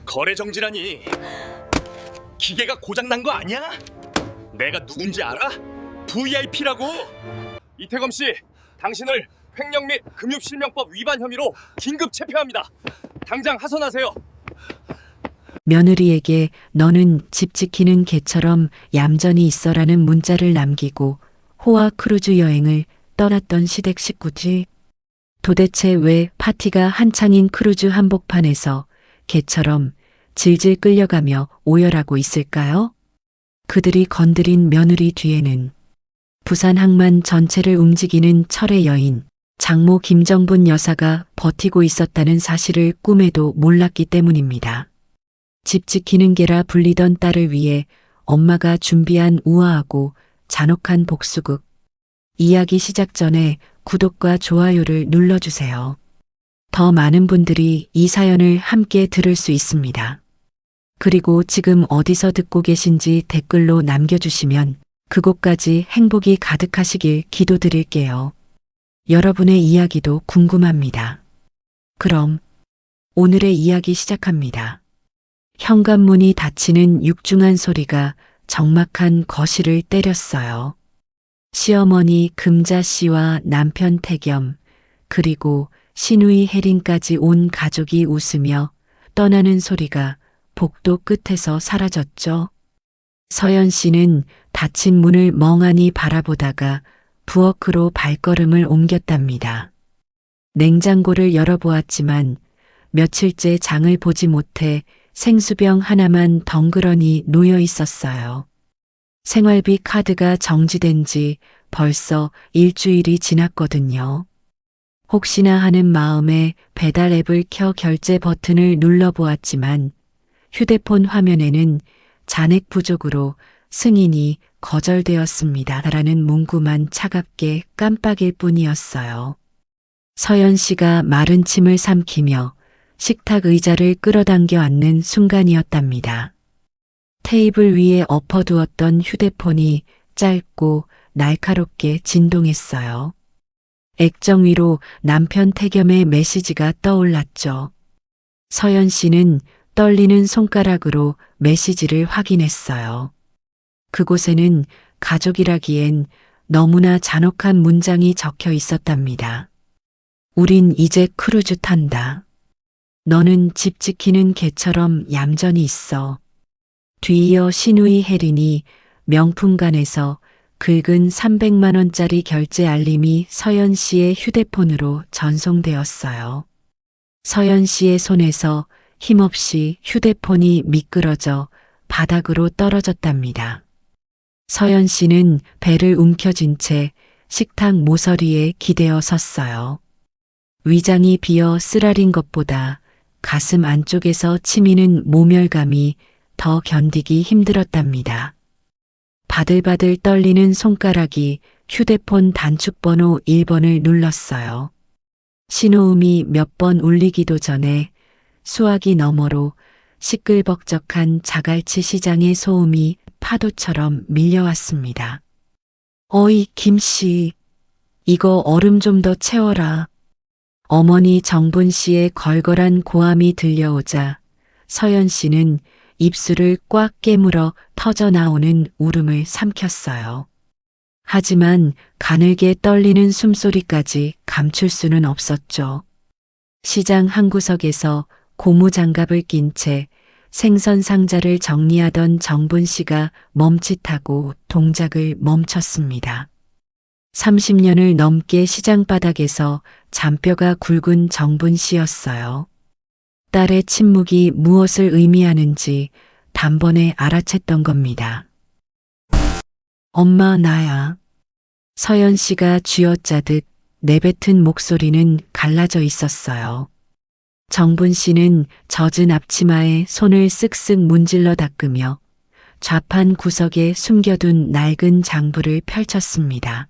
거래 정지라니. 기계가 고장난 거 아니야? 내가 누군지 알아? VIP라고. 이태검 씨, 당신을 횡령 및 금융실명법 위반 혐의로 긴급 체포합니다. 당장 하선하세요. 며느리에게 너는 집 지키는 개처럼 얌전히 있어라는 문자를 남기고 호화 크루즈 여행을 떠났던 시댁 식구지. 도대체 왜 파티가 한창인 크루즈 한복판에서 개처럼 질질 끌려가며 오열하고 있을까요? 그들이 건드린 며느리 뒤에는 부산 항만 전체를 움직이는 철의 여인, 장모 김정분 여사가 버티고 있었다는 사실을 꿈에도 몰랐기 때문입니다. 집 지키는 개라 불리던 딸을 위해 엄마가 준비한 우아하고 잔혹한 복수극. 이야기 시작 전에 구독과 좋아요를 눌러주세요. 더 많은 분들이 이 사연을 함께 들을 수 있습니다. 그리고 지금 어디서 듣고 계신지 댓글로 남겨주시면 그곳까지 행복이 가득하시길 기도드릴게요. 여러분의 이야기도 궁금합니다. 그럼 오늘의 이야기 시작합니다. 현관문이 닫히는 육중한 소리가 적막한 거실을 때렸어요. 시어머니 금자 씨와 남편 태겸, 그리고 시누이 혜린까지 온 가족이 웃으며 떠나는 소리가 복도 끝에서 사라졌죠. 서연 씨는 닫힌 문을 멍하니 바라보다가 부엌으로 발걸음을 옮겼답니다. 냉장고를 열어보았지만 며칠째 장을 보지 못해 생수병 하나만 덩그러니 놓여 있었어요. 생활비 카드가 정지된 지 벌써 일주일이 지났거든요. 혹시나 하는 마음에 배달 앱을 켜 결제 버튼을 눌러보았지만 휴대폰 화면에는 잔액 부족으로 승인이 거절되었습니다. 라는 문구만 차갑게 깜빡일 뿐이었어요. 서연 씨가 마른 침을 삼키며 식탁 의자를 끌어당겨 앉는 순간이었답니다. 테이블 위에 엎어두었던 휴대폰이 짧고 날카롭게 진동했어요. 액정 위로 남편 태겸의 메시지가 떠올랐죠. 서연 씨는 떨리는 손가락으로 메시지를 확인했어요. 그곳에는 가족이라기엔 너무나 잔혹한 문장이 적혀 있었답니다. 우린 이제 크루즈 탄다. 너는 집 지키는 개처럼 얌전히 있어. 뒤이어 시누이 혜린이 명품관에서 긁은 300만 원짜리 결제 알림이 서연 씨의 휴대폰으로 전송되었어요. 서연 씨의 손에서 힘없이 휴대폰이 미끄러져 바닥으로 떨어졌답니다. 서연 씨는 배를 움켜쥔 채 식탁 모서리에 기대어 섰어요. 위장이 비어 쓰라린 것보다 가슴 안쪽에서 치미는 모멸감이 더 견디기 힘들었답니다. 바들바들 떨리는 손가락이 휴대폰 단축번호 1번을 눌렀어요. 신호음이 몇 번 울리기도 전에 수화기 너머로 시끌벅적한 자갈치 시장의 소음이 파도처럼 밀려왔습니다. 어이 김씨, 이거 얼음 좀 더 채워라. 어머니 정분 씨의 걸걸한 고함이 들려오자 서연 씨는 입술을 꽉 깨물어 터져나오는 울음을 삼켰어요. 하지만 가늘게 떨리는 숨소리까지 감출 수는 없었죠. 시장 한 구석에서 고무장갑을 낀 채 생선 상자를 정리하던 정분 씨가 멈칫하고 동작을 멈췄습니다. 30년을 넘게 시장 바닥에서 잔뼈가 굵은 정분 씨였어요. 딸의 침묵이 무엇을 의미하는지 단번에 알아챘던 겁니다. 엄마 나야. 서연 씨가 쥐어짜듯 내뱉은 목소리는 갈라져 있었어요. 정분 씨는 젖은 앞치마에 손을 쓱쓱 문질러 닦으며 좌판 구석에 숨겨둔 낡은 장부를 펼쳤습니다.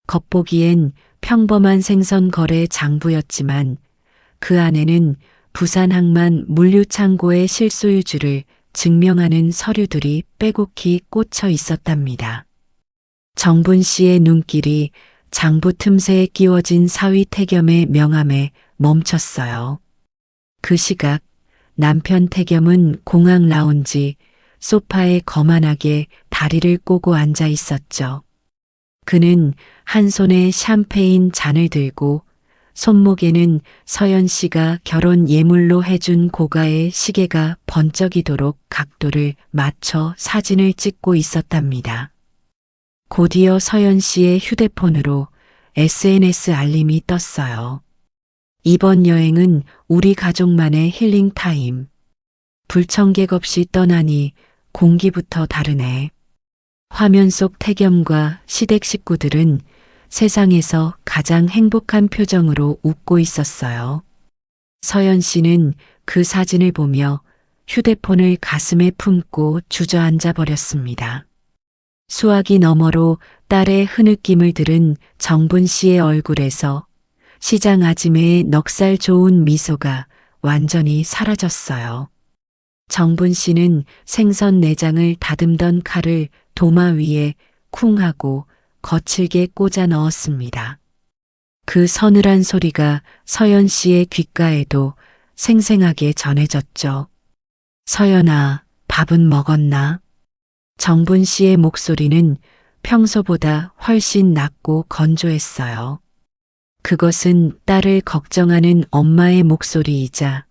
겉보기엔 평범한 생선 거래 장부였지만 그 안에는 부산 항만 물류창고의 실소유주를 증명하는 서류들이 빼곡히 꽂혀 있었답니다. 정분 씨의 눈길이 장부 틈새에 끼워진 사위 태겸의 명함에 멈췄어요. 그 시각 남편 태겸은 공항 라운지 소파에 거만하게 다리를 꼬고 앉아 있었죠. 그는 한 손에 샴페인 잔을 들고 손목에는 서연 씨가 결혼 예물로 해준 고가의 시계가 번쩍이도록 각도를 맞춰 사진을 찍고 있었답니다. 곧이어 서연 씨의 휴대폰으로 SNS 알림이 떴어요. 이번 여행은 우리 가족만의 힐링 타임. 불청객 없이 떠나니 공기부터 다르네. 화면 속 태겸과 시댁 식구들은 세상에서 가장 행복한 표정으로 웃고 있었어요. 서연 씨는 그 사진을 보며 휴대폰을 가슴에 품고 주저앉아 버렸습니다. 수화기 너머로 딸의 흐느낌을 들은 정분 씨의 얼굴에서 시장 아지매의 넉살 좋은 미소가 완전히 사라졌어요. 정분 씨는 생선 내장을 다듬던 칼을 도마 위에 쿵 하고 거칠게 꽂아 넣었습니다. 그 서늘한 소리가 서연 씨의 귓가에도 생생하게 전해졌죠. 서연아, 밥은 먹었나? 정분 씨의 목소리는 평소보다 훨씬 낮고 건조했어요. 그것은 딸을 걱정하는 엄마의 목소리이자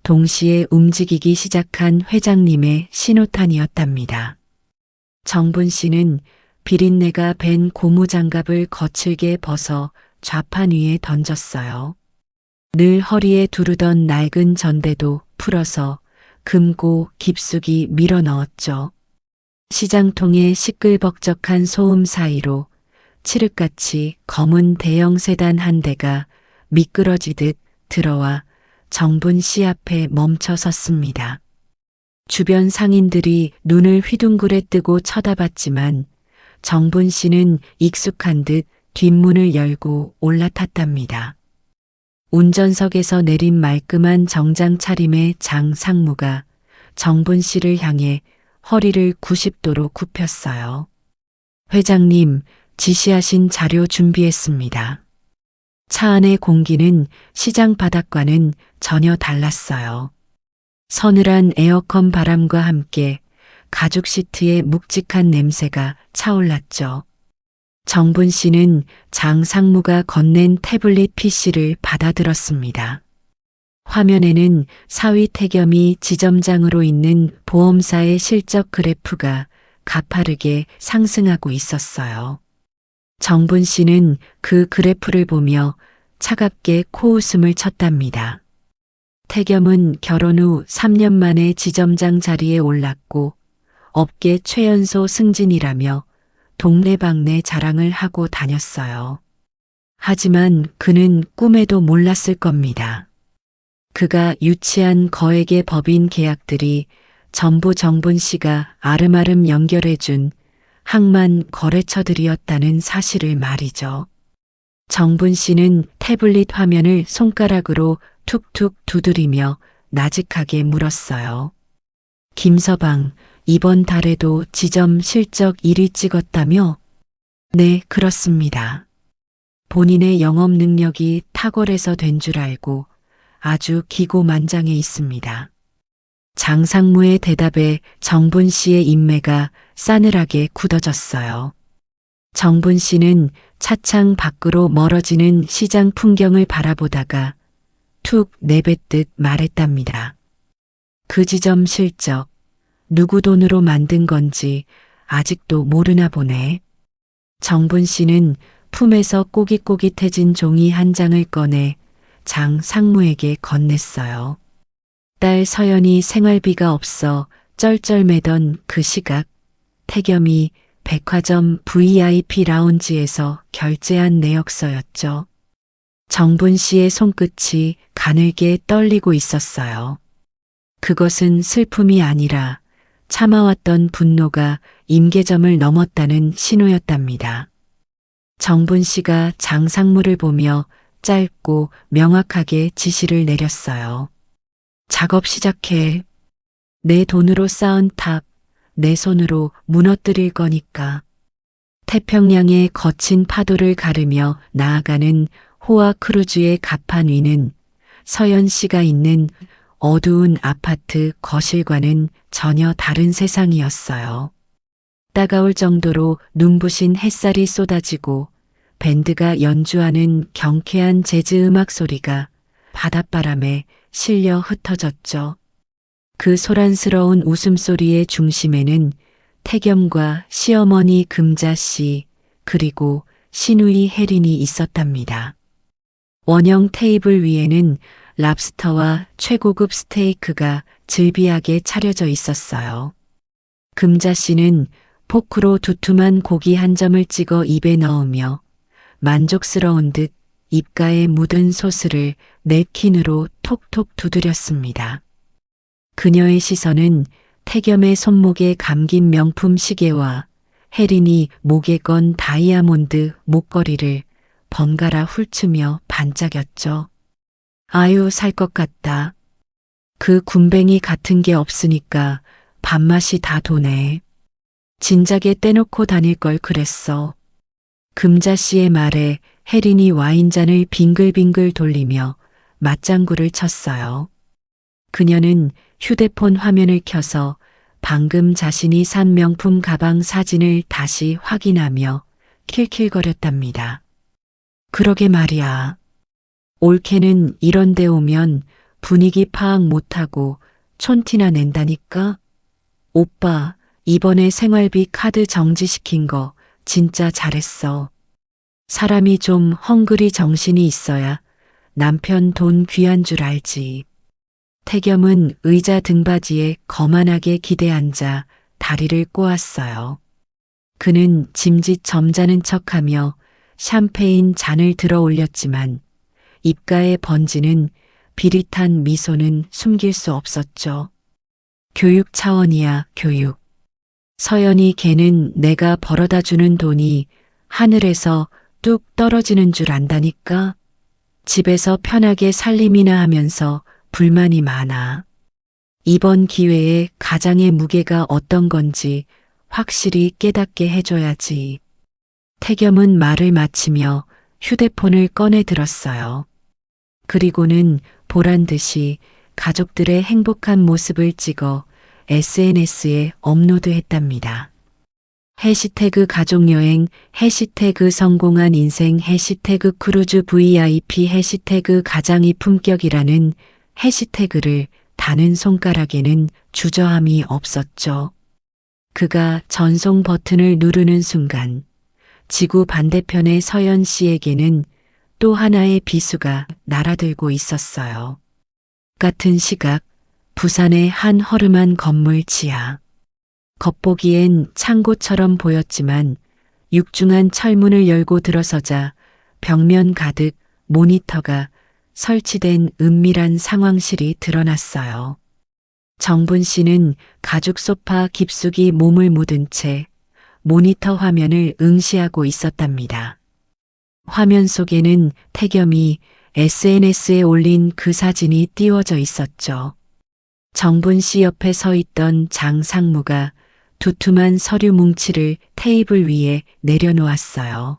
동시에 움직이기 시작한 회장님의 신호탄이었답니다. 정분 씨는 비린내가 밴 고무장갑을 거칠게 벗어 좌판 위에 던졌어요. 늘 허리에 두르던 낡은 전대도 풀어서 금고 깊숙이 밀어 넣었죠. 시장통의 시끌벅적한 소음 사이로 칠흑같이 검은 대형 세단 한 대가 미끄러지듯 들어와 정분 씨 앞에 멈춰 섰습니다. 주변 상인들이 눈을 휘둥그레 뜨고 쳐다봤지만 정분 씨는 익숙한 듯 뒷문을 열고 올라탔답니다. 운전석에서 내린 말끔한 정장 차림의 장 상무가 정분 씨를 향해 허리를 90도로 굽혔어요. 회장님, 지시하신 자료 준비했습니다. 차 안의 공기는 시장 바닥과는 전혀 달랐어요. 서늘한 에어컨 바람과 함께 가죽 시트의 묵직한 냄새가 차올랐죠. 정분 씨는 장 상무가 건넨 태블릿 PC를 받아들었습니다. 화면에는 사위 태겸이 지점장으로 있는 보험사의 실적 그래프가 가파르게 상승하고 있었어요. 정분 씨는 그 그래프를 보며 차갑게 코웃음을 쳤답니다. 태겸은 결혼 후 3년 만에 지점장 자리에 올랐고 업계 최연소 승진이라며 동네방네 자랑을 하고 다녔어요. 하지만 그는 꿈에도 몰랐을 겁니다. 그가 유치한 거액의 법인 계약들이 전부 정분 씨가 아름아름 연결해준 항만 거래처들이었다는 사실을 말이죠. 정분 씨는 태블릿 화면을 손가락으로 툭툭 두드리며 나직하게 물었어요. 김서방, 이번 달에도 지점 실적 1위 찍었다며? 네, 그렇습니다. 본인의 영업 능력이 탁월해서 된 줄 알고 아주 기고만장해 있습니다. 장상무의 대답에 정분 씨의 인매가 싸늘하게 굳어졌어요. 정분 씨는 차창 밖으로 멀어지는 시장 풍경을 바라보다가 툭 내뱉듯 말했답니다. 그 지점 실적, 누구 돈으로 만든 건지 아직도 모르나 보네. 정분 씨는 품에서 꼬깃꼬깃해진 종이 한 장을 꺼내 장 상무에게 건넸어요. 딸 서연이 생활비가 없어 쩔쩔매던 그 시각, 태겸이 백화점 VIP 라운지에서 결제한 내역서였죠. 정분 씨의 손끝이 가늘게 떨리고 있었어요. 그것은 슬픔이 아니라 참아왔던 분노가 임계점을 넘었다는 신호였답니다. 정분 씨가 장상무를 보며 짧고 명확하게 지시를 내렸어요. 작업 시작해. 내 돈으로 쌓은 탑, 내 손으로 무너뜨릴 거니까. 태평양의 거친 파도를 가르며 나아가는 호아 크루즈의 갑판 위는 서연 씨가 있는 어두운 아파트 거실과는 전혀 다른 세상이었어요. 따가울 정도로 눈부신 햇살이 쏟아지고 밴드가 연주하는 경쾌한 재즈 음악 소리가 바닷바람에 실려 흩어졌죠. 그 소란스러운 웃음소리의 중심에는 태겸과 시어머니 금자 씨 그리고 시누이 혜린이 있었답니다. 원형 테이블 위에는 랍스터와 최고급 스테이크가 즐비하게 차려져 있었어요. 금자 씨는 포크로 두툼한 고기 한 점을 찍어 입에 넣으며 만족스러운 듯 입가에 묻은 소스를 냅킨으로 톡톡 두드렸습니다. 그녀의 시선은 태겸의 손목에 감긴 명품 시계와 혜린이 목에 건 다이아몬드 목걸이를 번갈아 훑으며 반짝였죠. 아유, 살 것 같다. 그 군뱅이 같은 게 없으니까 밥맛이 다 도네. 진작에 떼놓고 다닐 걸 그랬어. 금자 씨의 말에 혜린이 와인잔을 빙글빙글 돌리며 맞장구를 쳤어요. 그녀는 휴대폰 화면을 켜서 방금 자신이 산 명품 가방 사진을 다시 확인하며 킬킬거렸답니다. 그러게 말이야. 올케는 이런 데 오면 분위기 파악 못하고 촌티나 낸다니까? 오빠, 이번에 생활비 카드 정지시킨 거 진짜 잘했어. 사람이 좀 헝그리 정신이 있어야 남편 돈 귀한 줄 알지. 태겸은 의자 등받이에 거만하게 기대앉아 다리를 꼬았어요. 그는 짐짓 점잖은 척하며 샴페인 잔을 들어 올렸지만 입가에 번지는 비릿한 미소는 숨길 수 없었죠. 교육 차원이야, 교육. 서연이 걔는 내가 벌어다 주는 돈이 하늘에서 뚝 떨어지는 줄 안다니까? 집에서 편하게 살림이나 하면서 불만이 많아. 이번 기회에 가장의 무게가 어떤 건지 확실히 깨닫게 해줘야지. 태겸은 말을 마치며 휴대폰을 꺼내 들었어요. 그리고는 보란 듯이 가족들의 행복한 모습을 찍어 SNS에 업로드했답니다. 해시태그 가족여행, 해시태그 성공한 인생, 해시태그 크루즈 VIP, 해시태그 가장이 품격이라는 해시태그를 다는 손가락에는 주저함이 없었죠. 그가 전송 버튼을 누르는 순간 지구 반대편의 서연 씨에게는 또 하나의 비수가 날아들고 있었어요. 같은 시각 부산의 한 허름한 건물 지하. 겉보기엔 창고처럼 보였지만 육중한 철문을 열고 들어서자 벽면 가득 모니터가 설치된 은밀한 상황실이 드러났어요. 정분 씨는 가죽 소파 깊숙이 몸을 묻은 채 모니터 화면을 응시하고 있었답니다. 화면 속에는 태겸이 SNS에 올린 그 사진이 띄워져 있었죠. 정분 씨 옆에 서 있던 장 상무가 두툼한 서류 뭉치를 테이블 위에 내려놓았어요.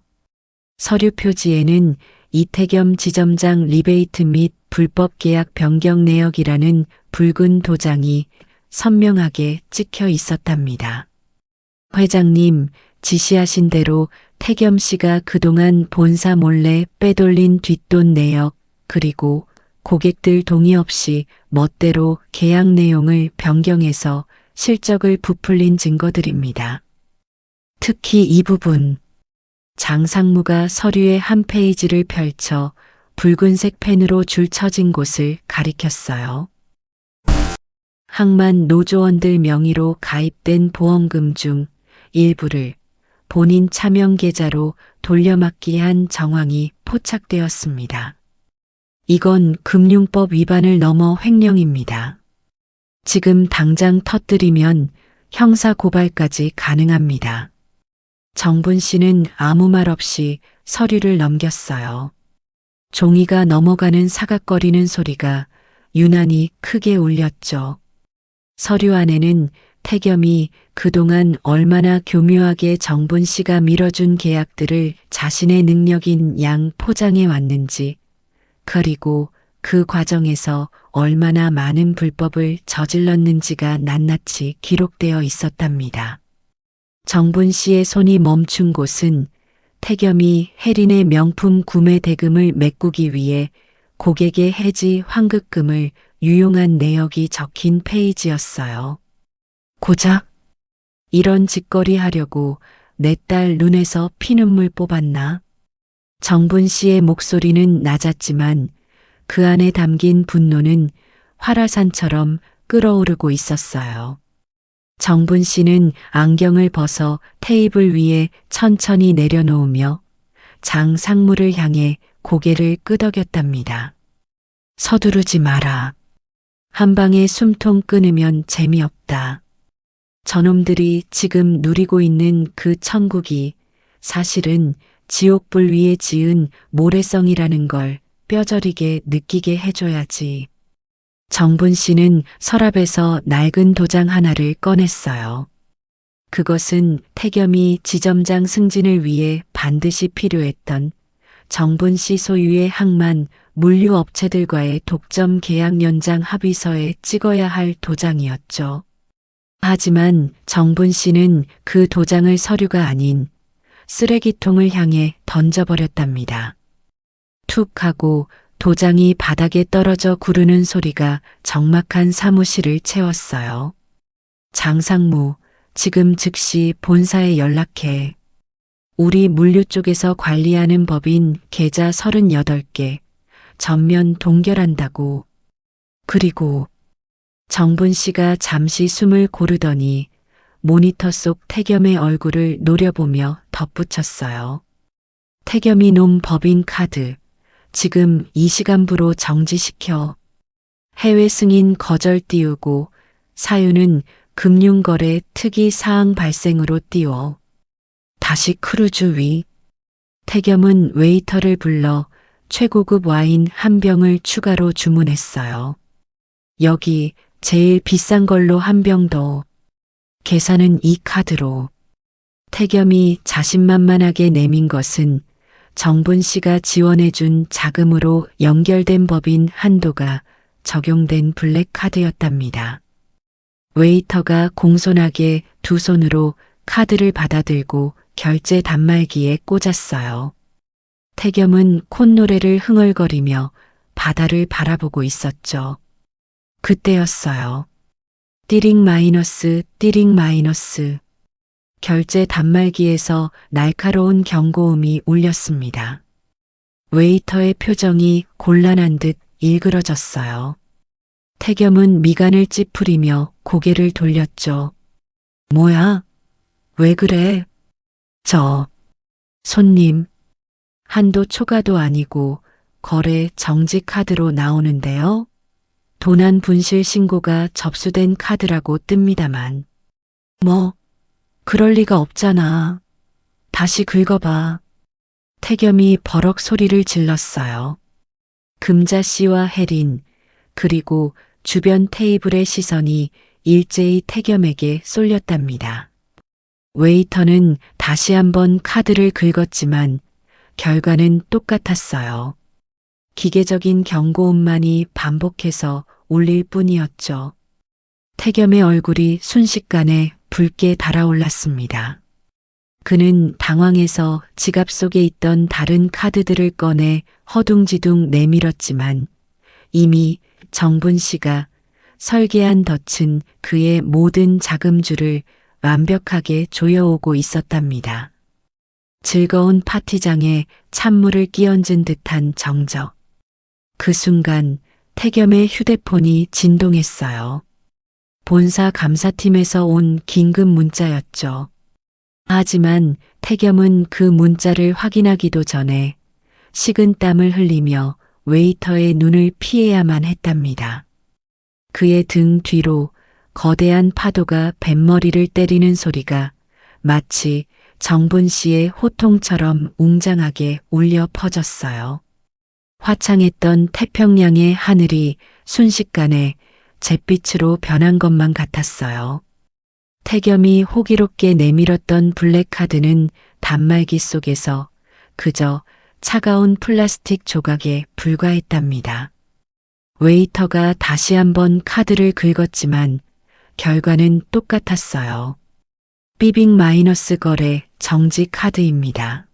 서류 표지에는 이태겸 지점장 리베이트 및 불법 계약 변경 내역이라는 붉은 도장이 선명하게 찍혀 있었답니다. 회장님, 지시하신 대로 태겸 씨가 그동안 본사 몰래 빼돌린 뒷돈 내역 그리고 고객들 동의 없이 멋대로 계약 내용을 변경해서 실적을 부풀린 증거들입니다. 특히 이 부분. 장 상무가 서류의 한 페이지를 펼쳐 붉은색 펜으로 줄 쳐진 곳을 가리켰어요. 항만 노조원들 명의로 가입된 보험금 중 일부를 본인 차명 계좌로 돌려막기 한 정황이 포착되었습니다. 이건 금융법 위반을 넘어 횡령입니다. 지금 당장 터뜨리면 형사 고발까지 가능합니다. 정분 씨는 아무 말 없이 서류를 넘겼어요. 종이가 넘어가는 사각거리는 소리가 유난히 크게 울렸죠. 서류 안에는 태겸이 그동안 얼마나 교묘하게 정분 씨가 밀어준 계약들을 자신의 능력인 양 포장해 왔는지, 그리고 그 과정에서 얼마나 많은 불법을 저질렀는지가 낱낱이 기록되어 있었답니다. 정분 씨의 손이 멈춘 곳은 태겸이 혜린의 명품 구매 대금을 메꾸기 위해 고객의 해지 환급금을 유용한 내역이 적힌 페이지였어요. 고작 이런 짓거리 하려고 내 딸 눈에서 피눈물 뽑았나? 정분 씨의 목소리는 낮았지만 그 안에 담긴 분노는 활화산처럼 끓어오르고 있었어요. 정분 씨는 안경을 벗어 테이블 위에 천천히 내려놓으며 장 상무를 향해 고개를 끄덕였답니다. 서두르지 마라. 한 방에 숨통 끊으면 재미없다. 저놈들이 지금 누리고 있는 그 천국이 사실은 지옥불 위에 지은 모래성이라는 걸 뼈저리게 느끼게 해줘야지. 정분 씨는 서랍에서 낡은 도장 하나를 꺼냈어요. 그것은 태겸이 지점장 승진을 위해 반드시 필요했던 정분 씨 소유의 항만 물류업체들과의 독점 계약 연장 합의서에 찍어야 할 도장이었죠. 하지만 정분 씨는 그 도장을 서류가 아닌 쓰레기통을 향해 던져버렸답니다. 툭 하고 도장이 바닥에 떨어져 구르는 소리가 적막한 사무실을 채웠어요. 장상무, 지금 즉시 본사에 연락해. 우리 물류 쪽에서 관리하는 법인 계좌 38개 전면 동결한다고. 그리고 정분 씨가 잠시 숨을 고르더니 모니터 속 태겸의 얼굴을 노려보며 덧붙였어요. 태겸이 놈 법인 카드 지금 이 시간부로 정지시켜. 해외 승인 거절 띄우고 사유는 금융거래 특이 사항 발생으로 띄워. 다시 크루즈 위. 태겸은 웨이터를 불러 최고급 와인 한 병을 추가로 주문했어요. 여기 제일 비싼 걸로 한 병 더. 계산은 이 카드로. 태겸이 자신만만하게 내민 것은 정분 씨가 지원해준 자금으로 연결된 법인 한도가 적용된 블랙카드였답니다. 웨이터가 공손하게 두 손으로 카드를 받아들고 결제 단말기에 꽂았어요. 태겸은 콧노래를 흥얼거리며 바다를 바라보고 있었죠. 그때였어요. 띠링 마이너스, 띠링 마이너스. 결제 단말기에서 날카로운 경고음이 울렸습니다. 웨이터의 표정이 곤란한 듯 일그러졌어요. 태겸은 미간을 찌푸리며 고개를 돌렸죠. 뭐야? 왜 그래? 손님. 한도 초과도 아니고 거래 정지 카드로 나오는데요. 도난 분실 신고가 접수된 카드라고 뜹니다만. 그럴 리가 없잖아. 다시 긁어봐. 태겸이 버럭 소리를 질렀어요. 금자 씨와 혜린, 그리고 주변 테이블의 시선이 일제히 태겸에게 쏠렸답니다. 웨이터는 다시 한번 카드를 긁었지만 결과는 똑같았어요. 기계적인 경고음만이 반복해서 울릴 뿐이었죠. 태겸의 얼굴이 순식간에 붉게 달아올랐습니다. 그는 당황해서 지갑 속에 있던 다른 카드들을 꺼내 허둥지둥 내밀었지만 이미 정분 씨가 설계한 덫은 그의 모든 자금줄을 완벽하게 조여오고 있었답니다. 즐거운 파티장에 찬물을 끼얹은 듯한 정적. 그 순간 태겸의 휴대폰이 진동했어요. 본사 감사팀에서 온 긴급 문자였죠. 하지만 태겸은 그 문자를 확인하기도 전에 식은땀을 흘리며 웨이터의 눈을 피해야만 했답니다. 그의 등 뒤로 거대한 파도가 뱃머리를 때리는 소리가 마치 정분 씨의 호통처럼 웅장하게 울려 퍼졌어요. 화창했던 태평양의 하늘이 순식간에 잿빛으로 변한 것만 같았어요. 태겸이 호기롭게 내밀었던 블랙카드는 단말기 속에서 그저 차가운 플라스틱 조각에 불과했답니다. 웨이터가 다시 한번 카드를 긁었지만 결과는 똑같았어요. 삐빅 마이너스 거래 정지 카드입니다.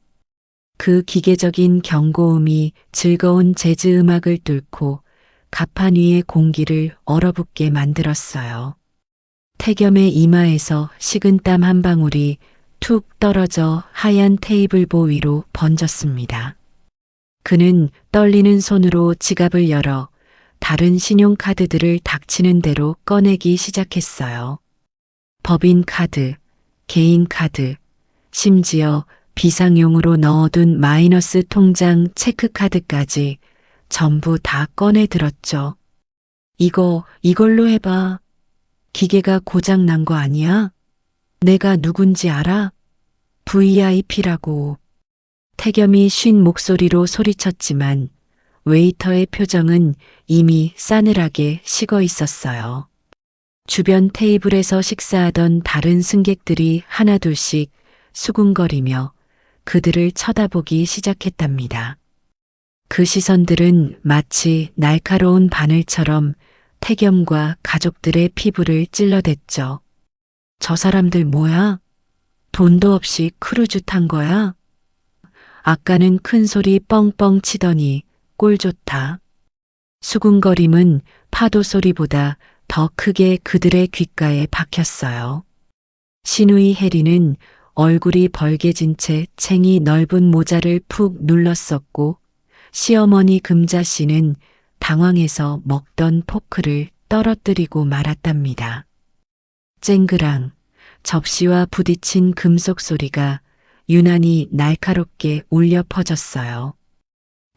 그 기계적인 경고음이 즐거운 재즈 음악을 뚫고 가판 위의 공기를 얼어붙게 만들었어요. 태겸의 이마에서 식은땀 한 방울이 툭 떨어져 하얀 테이블보 위로 번졌습니다. 그는 떨리는 손으로 지갑을 열어 다른 신용카드들을 닥치는 대로 꺼내기 시작했어요. 법인 카드, 개인 카드, 심지어 비상용으로 넣어둔 마이너스 통장 체크카드까지 전부 다 꺼내 들었죠. 이걸로 해봐. 기계가 고장 난 거 아니야? 내가 누군지 알아? VIP라고. 태겸이 쉰 목소리로 소리쳤지만 웨이터의 표정은 이미 싸늘하게 식어 있었어요. 주변 테이블에서 식사하던 다른 승객들이 하나둘씩 수군거리며 그들을 쳐다보기 시작했답니다. 그 시선들은 마치 날카로운 바늘처럼 태겸과 가족들의 피부를 찔러댔죠. 저 사람들 뭐야? 돈도 없이 크루즈 탄 거야? 아까는 큰 소리 뻥뻥 치더니 꼴 좋다. 수군거림은 파도 소리보다 더 크게 그들의 귓가에 박혔어요. 시누이 해리는 얼굴이 벌개진 채 챙이 넓은 모자를 푹 눌렀었고 시어머니 금자 씨는 당황해서 먹던 포크를 떨어뜨리고 말았답니다. 쨍그랑 접시와 부딪힌 금속 소리가 유난히 날카롭게 울려 퍼졌어요.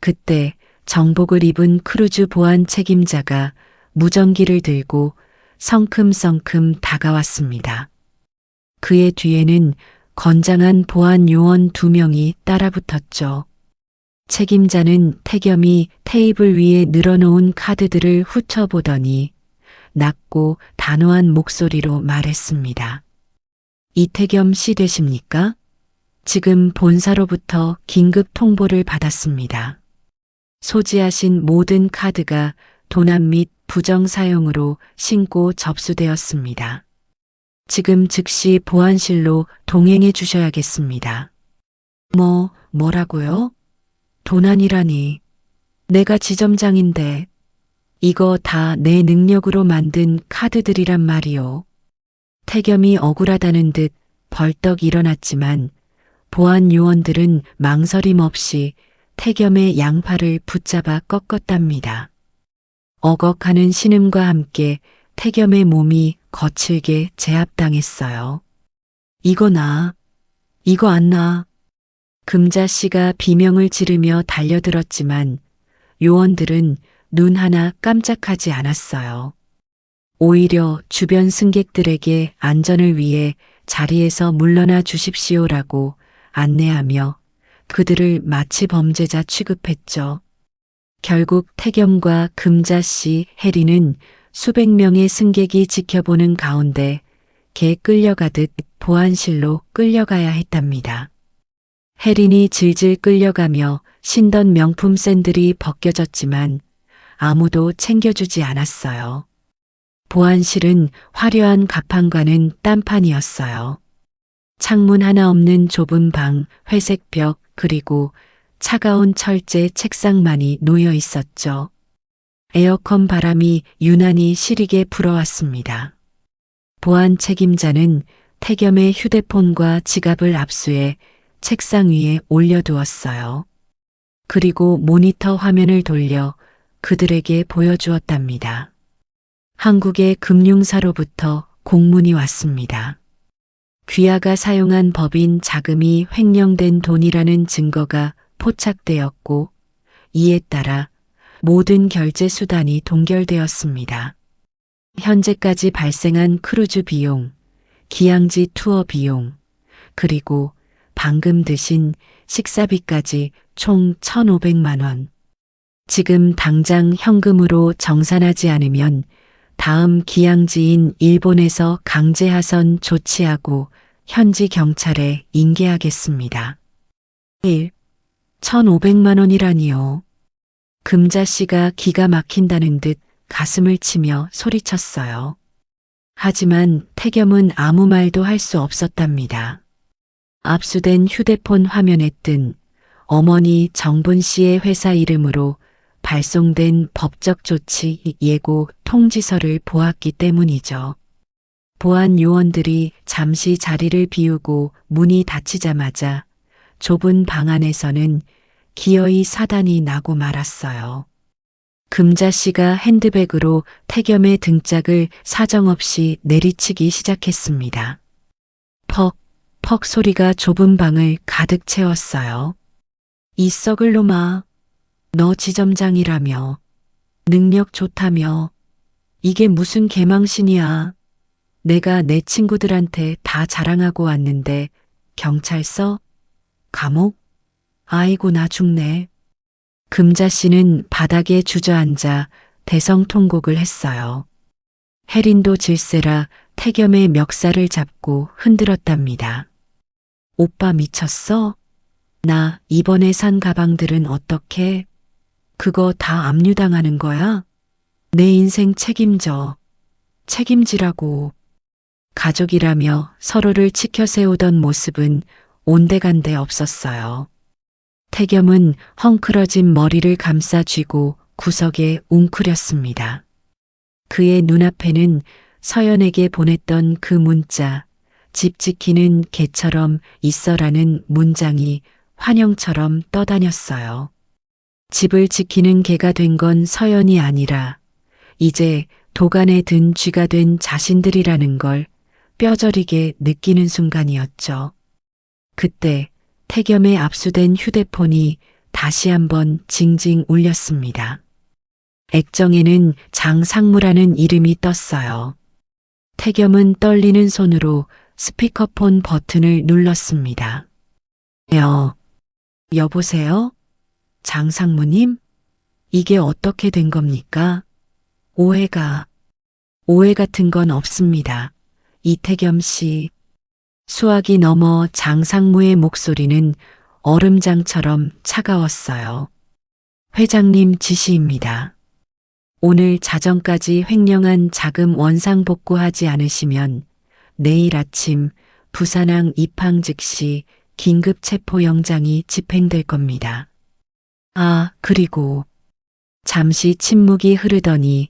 그때 정복을 입은 크루즈 보안 책임자가 무전기를 들고 성큼성큼 다가왔습니다. 그의 뒤에는 건장한 보안 요원 2명이 따라붙었죠. 책임자는 태겸이 테이블 위에 늘어놓은 카드들을 훑어보더니 낮고 단호한 목소리로 말했습니다. 이태겸 씨 되십니까? 지금 본사로부터 긴급 통보를 받았습니다. 소지하신 모든 카드가 도난 및 부정 사용으로 신고 접수되었습니다. 지금 즉시 보안실로 동행해 주셔야겠습니다. 뭐라고요? 도난이라니. 내가 지점장인데 이거 다 내 능력으로 만든 카드들이란 말이오. 태겸이 억울하다는 듯 벌떡 일어났지만 보안 요원들은 망설임 없이 태겸의 양팔을 붙잡아 꺾었답니다. 어걱하는 신음과 함께 태겸의 몸이 거칠게 제압당했어요. 이거 안 나. 금자 씨가 비명을 지르며 달려들었지만 요원들은 눈 하나 깜짝하지 않았어요. 오히려 주변 승객들에게 안전을 위해 자리에서 물러나 주십시오라고 안내하며 그들을 마치 범죄자 취급했죠. 결국 태겸과 금자 씨, 해리는 수백 명의 승객이 지켜보는 가운데 개 끌려가듯 보안실로 끌려가야 했답니다. 해린이 질질 끌려가며 신던 명품 샌들이 벗겨졌지만 아무도 챙겨주지 않았어요. 보안실은 화려한 가판과는 딴판이었어요. 창문 하나 없는 좁은 방, 회색 벽, 그리고 차가운 철제 책상만이 놓여 있었죠. 에어컨 바람이 유난히 시리게 불어왔습니다. 보안 책임자는 태겸의 휴대폰과 지갑을 압수해 책상 위에 올려두었어요. 그리고 모니터 화면을 돌려 그들에게 보여주었답니다. 한국의 금융사로부터 공문이 왔습니다. 귀하가 사용한 법인 자금이 횡령된 돈이라는 증거가 포착되었고 이에 따라 모든 결제 수단이 동결되었습니다. 현재까지 발생한 크루즈 비용, 기항지 투어 비용, 그리고 방금 드신 식사비까지 총 1,500만 원. 지금 당장 현금으로 정산하지 않으면 다음 기항지인 일본에서 강제하선 조치하고 현지 경찰에 인계하겠습니다. 1. 1,500만 원이라니요. 금자 씨가 기가 막힌다는 듯 가슴을 치며 소리쳤어요. 하지만 태겸은 아무 말도 할 수 없었답니다. 압수된 휴대폰 화면에 뜬 어머니 정분 씨의 회사 이름으로 발송된 법적 조치 예고 통지서를 보았기 때문이죠. 보안 요원들이 잠시 자리를 비우고 문이 닫히자마자 좁은 방 안에서는 기어이 사단이 나고 말았어요. 금자 씨가 핸드백으로 태겸의 등짝을 사정없이 내리치기 시작했습니다. 퍽, 퍽 소리가 좁은 방을 가득 채웠어요. 이 썩을 놈아, 너 지점장이라며, 능력 좋다며, 이게 무슨 개망신이야. 내가 내 친구들한테 다 자랑하고 왔는데 경찰서? 감옥? 아이고 나 죽네. 금자 씨는 바닥에 주저앉아 대성통곡을 했어요. 혜린도 질세라 태겸의 멱살을 잡고 흔들었답니다. 오빠 미쳤어? 나 이번에 산 가방들은 어떻게? 그거 다 압류당하는 거야? 내 인생 책임져. 책임지라고. 가족이라며 서로를 치켜세우던 모습은 온데간데 없었어요. 태겸은 헝클어진 머리를 감싸 쥐고 구석에 웅크렸습니다. 그의 눈앞에는 서연에게 보냈던 그 문자, 집 지키는 개처럼 있어라는 문장이 환영처럼 떠다녔어요. 집을 지키는 개가 된 건 서연이 아니라 이제 도간에 든 쥐가 된 자신들이라는 걸 뼈저리게 느끼는 순간이었죠. 그때 태겸의 압수된 휴대폰이 다시 한번 징징 울렸습니다. 액정에는 장상무라는 이름이 떴어요. 태겸은 떨리는 손으로 스피커폰 버튼을 눌렀습니다. 여보세요? 장상무님? 이게 어떻게 된 겁니까? 오해 같은 건 없습니다. 이태겸 씨. 수화기 넘어 장상무의 목소리는 얼음장처럼 차가웠어요. 회장님 지시입니다. 오늘 자정까지 횡령한 자금 원상 복구하지 않으시면 내일 아침 부산항 입항 즉시 긴급 체포영장이 집행될 겁니다. 아, 그리고 잠시 침묵이 흐르더니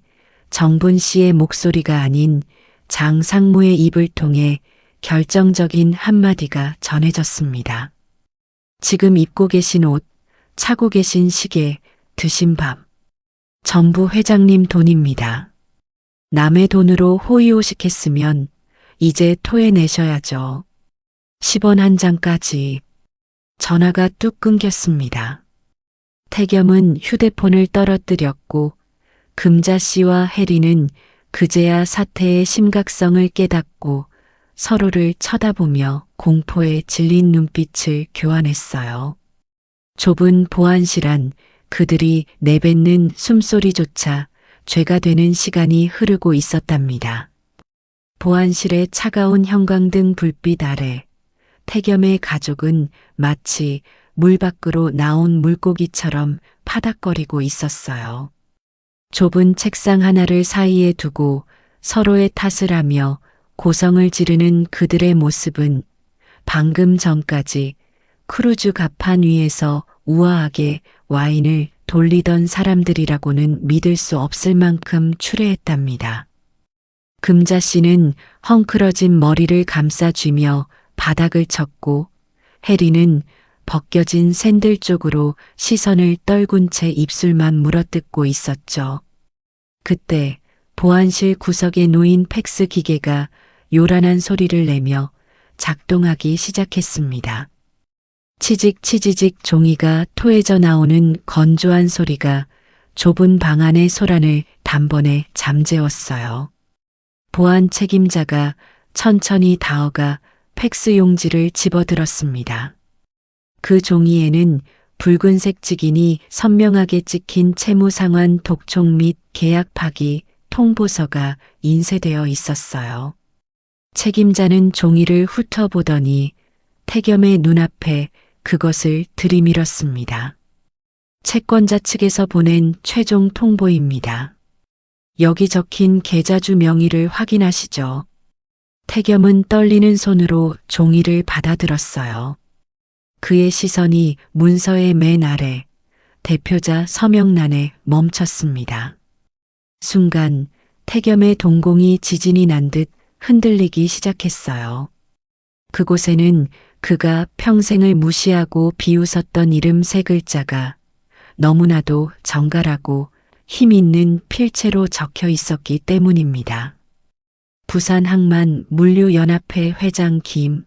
정분 씨의 목소리가 아닌 장상무의 입을 통해 결정적인 한마디가 전해졌습니다. 지금 입고 계신 옷, 차고 계신 시계, 드신 밥, 전부 회장님 돈입니다. 남의 돈으로 호의호식했으면 이제 토해내셔야죠. 10원 한 장까지. 전화가 뚝 끊겼습니다. 태겸은 휴대폰을 떨어뜨렸고 금자 씨와 혜리는 그제야 사태의 심각성을 깨닫고 서로를 쳐다보며 공포에 질린 눈빛을 교환했어요. 좁은 보안실 안 그들이 내뱉는 숨소리조차 죄가 되는 시간이 흐르고 있었답니다. 보안실의 차가운 형광등 불빛 아래 태겸의 가족은 마치 물 밖으로 나온 물고기처럼 파닥거리고 있었어요. 좁은 책상 하나를 사이에 두고 서로의 탓을 하며 고성을 지르는 그들의 모습은 방금 전까지 크루즈 갑판 위에서 우아하게 와인을 돌리던 사람들이라고는 믿을 수 없을 만큼 추레했답니다. 금자 씨는 헝클어진 머리를 감싸쥐며 바닥을 쳤고 혜리는 벗겨진 샌들 쪽으로 시선을 떨군 채 입술만 물어뜯고 있었죠. 그때 보안실 구석에 놓인 팩스 기계가 요란한 소리를 내며 작동하기 시작했습니다. 치직치지직 종이가 토해져 나오는 건조한 소리가 좁은 방 안의 소란을 단번에 잠재웠어요. 보안 책임자가 천천히 다어가 팩스 용지를 집어들었습니다. 그 종이에는 붉은색 직인이 선명하게 찍힌 채무상환 독촉 및 계약 파기 통보서가 인쇄되어 있었어요. 책임자는 종이를 훑어보더니 태겸의 눈앞에 그것을 들이밀었습니다. 채권자 측에서 보낸 최종 통보입니다. 여기 적힌 계좌주 명의를 확인하시죠. 태겸은 떨리는 손으로 종이를 받아들었어요. 그의 시선이 문서의 맨 아래 대표자 서명란에 멈췄습니다. 순간 태겸의 동공이 지진이 난 듯 흔들리기 시작했어요. 그곳에는 그가 평생을 무시하고 비웃었던 이름 세 글자가 너무나도 정갈하고 힘 있는 필체로 적혀 있었기 때문입니다. 부산항만물류연합회 회장 김정분이.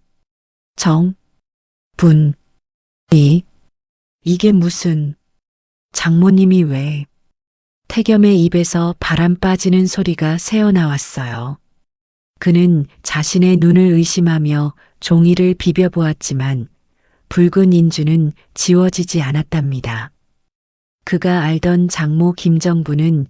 이게 무슨... 장모님이 왜... 태겸의 입에서 바람 빠지는 소리가 새어나왔어요. 그는 자신의 눈을 의심하며 종이를 비벼보았지만 붉은 인주는 지워지지 않았답니다. 그가 알던 장모 김정부는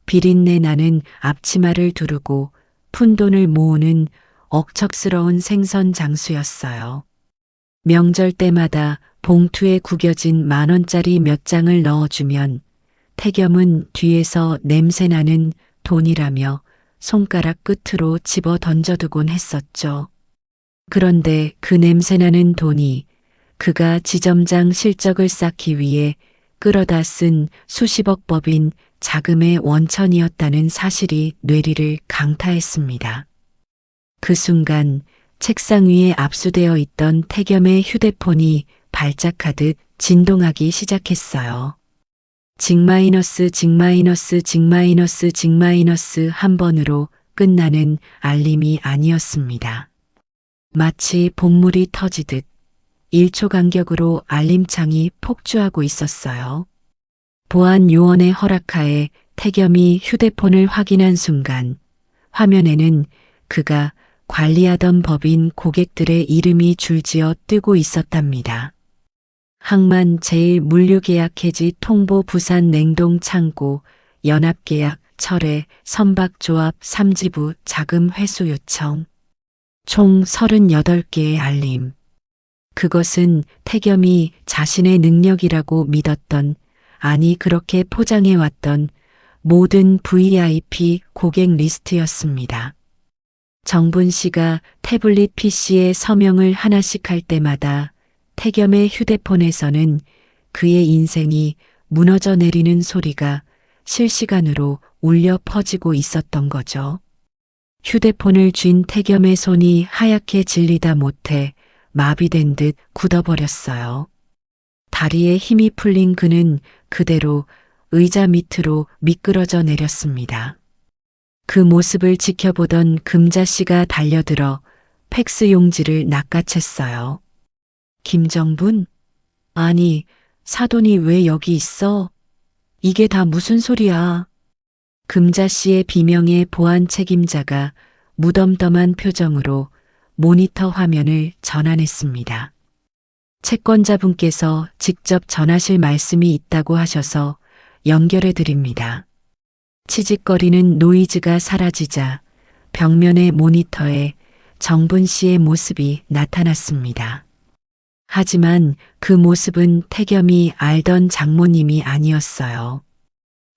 비린내 나는 앞치마를 두르고 푼돈을 모으는 억척스러운 생선 장수였어요. 명절 때마다 봉투에 구겨진 10,000원짜리 몇 장을 넣어주면 태겸은 뒤에서 냄새나는 돈이라며 손가락 끝으로 집어 던져두곤 했었죠. 그런데 그 냄새나는 돈이 그가 지점장 실적을 쌓기 위해 끌어다 쓴 수십억 법인 자금의 원천이었다는 사실이 뇌리를 강타했습니다. 그 순간 책상 위에 압수되어 있던 태겸의 휴대폰이 발작하듯 진동하기 시작했어요. 직-직-직-직 한 번으로 끝나는 알림이 아니었습니다. 마치 본물이 터지듯 1초 간격으로 알림창이 폭주하고 있었어요. 보안 요원의 허락하에 태겸이 휴대폰을 확인한 순간 화면에는 그가 관리하던 법인 고객들의 이름이 줄지어 뜨고 있었답니다. 항만 제1물류계약 해지 통보 부산 냉동창고 연합계약 철회 선박조합 3지부 자금 회수 요청. 총 38개의 알림. 그것은 태겸이 자신의 능력이라고 믿었던, 아니 그렇게 포장해왔던 모든 VIP 고객 리스트였습니다. 정분 씨가 태블릿 PC에 서명을 하나씩 할 때마다 태겸의 휴대폰에서는 그의 인생이 무너져 내리는 소리가 실시간으로 울려 퍼지고 있었던 거죠. 휴대폰을 쥔 태겸의 손이 하얗게 질리다 못해 마비된 듯 굳어버렸어요. 다리에 힘이 풀린 그는 그대로 의자 밑으로 미끄러져 내렸습니다. 그 모습을 지켜보던 금자 씨가 달려들어 팩스 용지를 낚아챘어요. 김정분? 아니, 사돈이 왜 여기 있어? 이게 다 무슨 소리야? 금자 씨의 비명에 보안 책임자가 무덤덤한 표정으로 모니터 화면을 전환했습니다. 채권자분께서 직접 전하실 말씀이 있다고 하셔서 연결해 드립니다. 치직거리는 노이즈가 사라지자 벽면의 모니터에 정분 씨의 모습이 나타났습니다. 하지만 그 모습은 태겸이 알던 장모님이 아니었어요.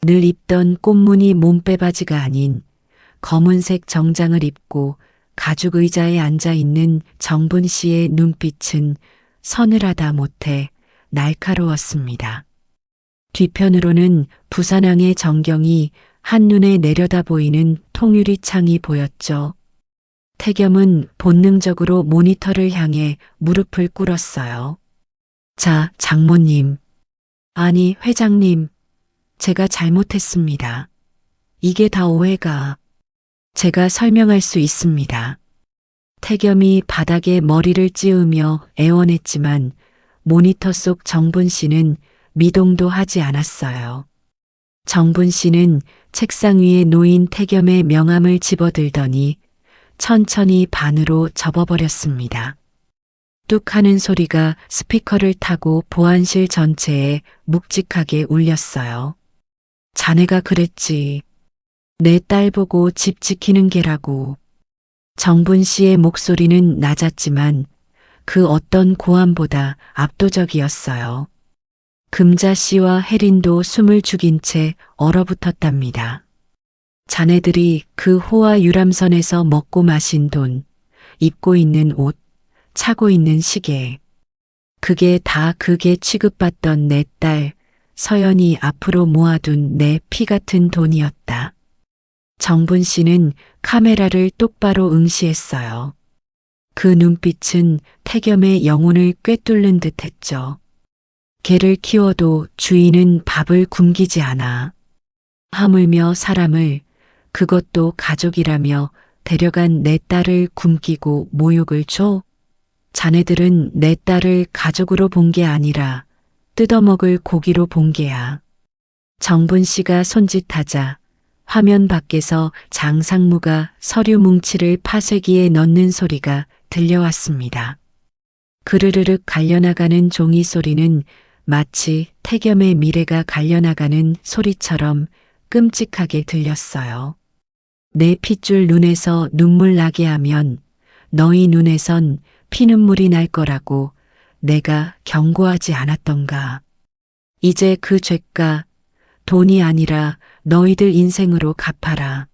늘 입던 꽃무늬 몸빼바지가 아닌 검은색 정장을 입고 가죽 의자에 앉아 있는 정분 씨의 눈빛은 서늘하다 못해 날카로웠습니다. 뒤편으로는 부산항의 전경이 한눈에 내려다 보이는 통유리 창이 보였죠. 태겸은 본능적으로 모니터를 향해 무릎을 꿇었어요. 자, 장모님. 아니, 회장님. 제가 잘못했습니다. 이게 다 오해가... 제가 설명할 수 있습니다. 태겸이 바닥에 머리를 찌우며 애원했지만 모니터 속 정분 씨는 미동도 하지 않았어요. 정분 씨는 책상 위에 놓인 태겸의 명함을 집어들더니 천천히 반으로 접어버렸습니다. 뚝 하는 소리가 스피커를 타고 보안실 전체에 묵직하게 울렸어요. 자네가 그랬지. 내 딸 보고 집 지키는 게라고. 정분 씨의 목소리는 낮았지만 그 어떤 고함보다 압도적이었어요. 금자 씨와 혜린도 숨을 죽인 채 얼어붙었답니다. 자네들이 그 호화 유람선에서 먹고 마신 돈, 입고 있는 옷, 차고 있는 시계. 그게 다 그게 취급받던 내 딸, 서연이 앞으로 모아둔 내 피 같은 돈이었다. 정분 씨는 카메라를 똑바로 응시했어요. 그 눈빛은 태겸의 영혼을 꿰뚫는 듯 했죠. 개를 키워도 주인은 밥을 굶기지 않아. 하물며 사람을, 그것도 가족이라며 데려간 내 딸을 굶기고 모욕을 줘? 자네들은 내 딸을 가족으로 본 게 아니라 뜯어먹을 고기로 본 게야. 정분 씨가 손짓하자 화면 밖에서 장상무가 서류 뭉치를 파쇄기에 넣는 소리가 들려왔습니다. 그르르륵 갈려나가는 종이 소리는 마치 태겸의 미래가 갈려나가는 소리처럼 끔찍하게 들렸어요. 내 핏줄 눈에서 눈물 나게 하면 너희 눈에선 피눈물이 날 거라고 내가 경고하지 않았던가. 이제 그 죄가 돈이 아니라 너희들 인생으로 갚아라.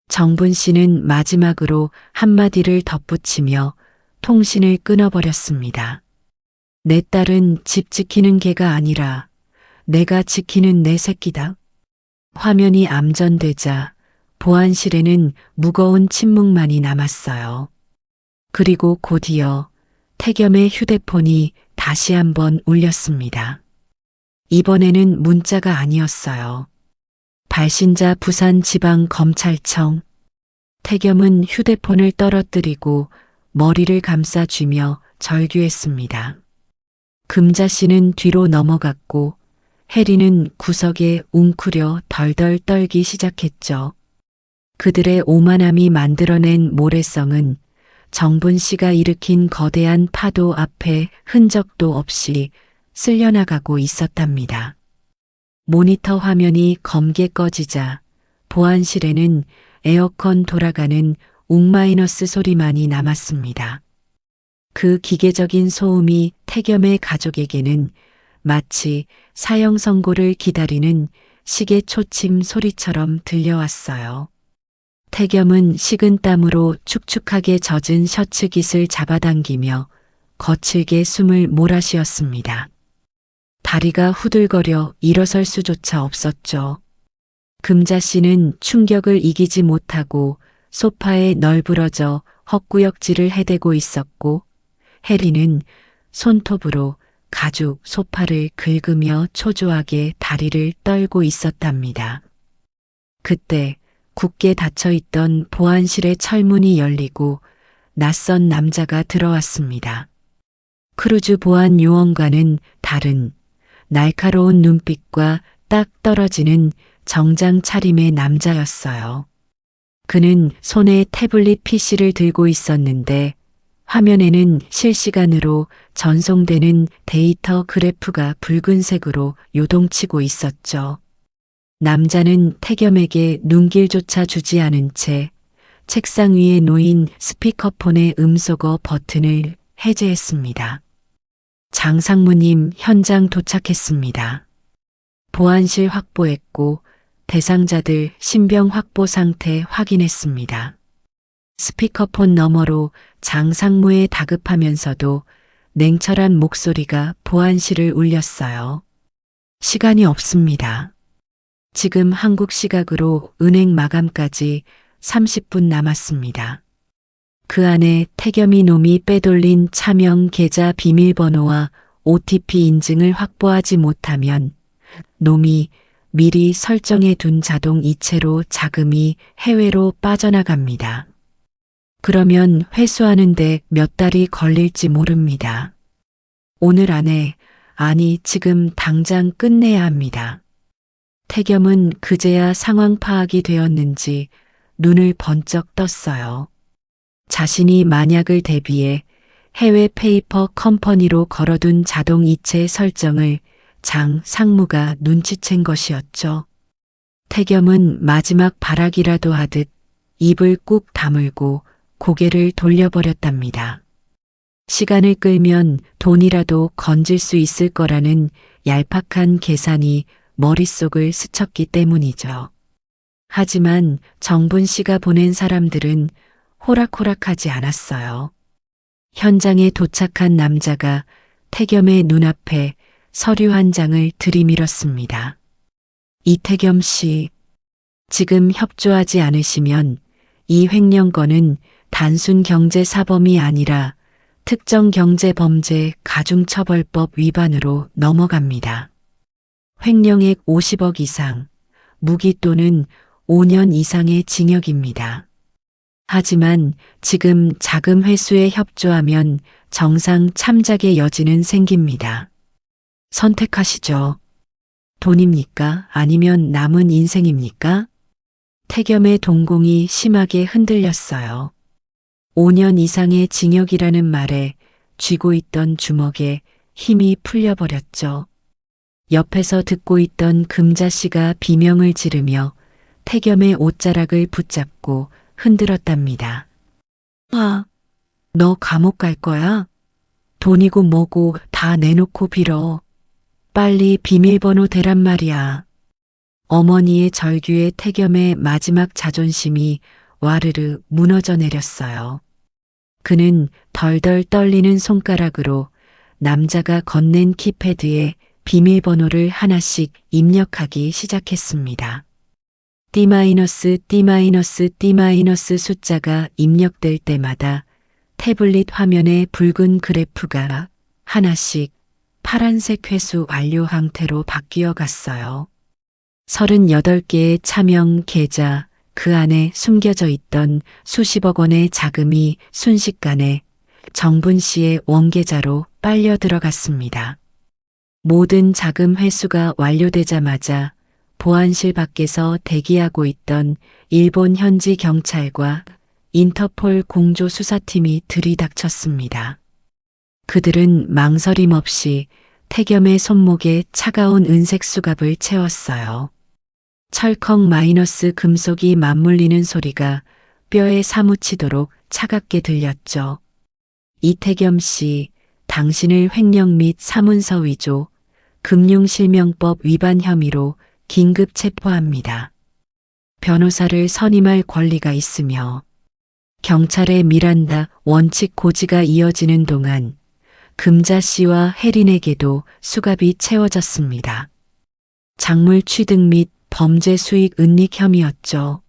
정분 씨는 마지막으로 한마디를 덧붙이며 통신을 끊어버렸습니다. 내 딸은 집 지키는 개가 아니라 내가 지키는 내 새끼다. 화면이 암전되자 보안실에는 무거운 침묵만이 남았어요. 그리고 곧이어 태겸의 휴대폰이 다시 한번 울렸습니다. 이번에는 문자가 아니었어요. 발신자 부산지방검찰청. 태겸은 휴대폰을 떨어뜨리고 머리를 감싸쥐며 절규했습니다. 금자 씨는 뒤로 넘어갔고 혜리는 구석에 웅크려 덜덜 떨기 시작했죠. 그들의 오만함이 만들어낸 모래성은 정분 씨가 일으킨 거대한 파도 앞에 흔적도 없이 쓸려나가고 있었답니다. 모니터 화면이 검게 꺼지자 보안실에는 에어컨 돌아가는 웅마이너스 소리만이 남았습니다. 그 기계적인 소음이 태겸의 가족에게는 마치 사형 선고를 기다리는 시계 초침 소리처럼 들려왔어요. 태겸은 식은 땀으로 축축하게 젖은 셔츠 깃을 잡아당기며 거칠게 숨을 몰아쉬었습니다. 다리가 후들거려 일어설 수조차 없었죠. 금자 씨는 충격을 이기지 못하고 소파에 널브러져 헛구역질을 해대고 있었고 혜리는 손톱으로 가죽 소파를 긁으며 초조하게 다리를 떨고 있었답니다. 그때 굳게 닫혀있던 보안실의 철문이 열리고 낯선 남자가 들어왔습니다. 크루즈 보안 요원과는 다른 날카로운 눈빛과 딱 떨어지는 정장 차림의 남자였어요. 그는 손에 태블릿 PC를 들고 있었는데 화면에는 실시간으로 전송되는 데이터 그래프가 붉은색으로 요동치고 있었죠. 남자는 태겸에게 눈길조차 주지 않은 채 책상 위에 놓인 스피커폰의 음소거 버튼을 해제했습니다. 장상무님 현장 도착했습니다. 보안실 확보했고 대상자들 신병 확보 상태 확인했습니다. 스피커폰 너머로 장상무의 다급하면서도 냉철한 목소리가 보안실을 울렸어요. 시간이 없습니다. 지금 한국 시각으로 은행 마감까지 30분 남았습니다. 그 안에 태겸이 놈이 빼돌린 차명 계좌 비밀번호와 OTP 인증을 확보하지 못하면 놈이 미리 설정해 둔 자동 이체로 자금이 해외로 빠져나갑니다. 그러면 회수하는데 몇 달이 걸릴지 모릅니다. 오늘 안에, 아니 지금 당장 끝내야 합니다. 태겸은 그제야 상황 파악이 되었는지 눈을 번쩍 떴어요. 자신이 만약을 대비해 해외 페이퍼 컴퍼니로 걸어둔 자동 이체 설정을 장 상무가 눈치챈 것이었죠. 태겸은 마지막 발악이라도 하듯 입을 꾹 다물고 고개를 돌려버렸답니다. 시간을 끌면 돈이라도 건질 수 있을 거라는 얄팍한 계산이 머릿속을 스쳤기 때문이죠. 하지만 정분 씨가 보낸 사람들은 호락호락하지 않았어요. 현장에 도착한 남자가 태겸의 눈앞에 서류 한 장을 들이밀었습니다. 이태겸 씨, 지금 협조하지 않으시면 이 횡령건은 단순 경제사범이 아니라 특정경제범죄 가중처벌법 위반으로 넘어갑니다. 횡령액 50억 이상, 무기 또는 5년 이상의 징역입니다. 하지만 지금 자금 회수에 협조하면 정상 참작의 여지는 생깁니다. 선택하시죠. 돈입니까? 아니면 남은 인생입니까? 태겸의 동공이 심하게 흔들렸어요. 5년 이상의 징역이라는 말에 쥐고 있던 주먹에 힘이 풀려버렸죠. 옆에서 듣고 있던 금자 씨가 비명을 지르며 태겸의 옷자락을 붙잡고 흔들었답니다. 너 감옥 갈 거야? 돈이고 뭐고 다 내놓고 빌어. 빨리 비밀번호 대란 말이야. 어머니의 절규에 태겸의 마지막 자존심이 와르르 무너져 내렸어요. 그는 덜덜 떨리는 손가락으로 남자가 건넨 키패드에 비밀번호를 하나씩 입력하기 시작했습니다. D-D-D- 숫자가 입력될 때마다 태블릿 화면에 붉은 그래프가 하나씩 파란색 회수 완료 형태로 바뀌어 갔어요. 38개의 차명 계좌, 그 안에 숨겨져 있던 수십억 원의 자금이 순식간에 정분 씨의 원계좌로 빨려 들어갔습니다. 모든 자금 회수가 완료되자마자 보안실 밖에서 대기하고 있던 일본 현지 경찰과 인터폴 공조 수사팀이 들이닥쳤습니다. 그들은 망설임 없이 태겸의 손목에 차가운 은색 수갑을 채웠어요. 철컹 마이너스 금속이 맞물리는 소리가 뼈에 사무치도록 차갑게 들렸죠. 이태겸 씨, 당신을 횡령 및 사문서 위조, 금융실명법 위반 혐의로 긴급 체포합니다. 변호사를 선임할 권리가 있으며 경찰의 미란다 원칙 고지가 이어지는 동안 금자 씨와 혜린에게도 수갑이 채워졌습니다. 작물 취득 및 범죄 수익 은닉 혐의였죠.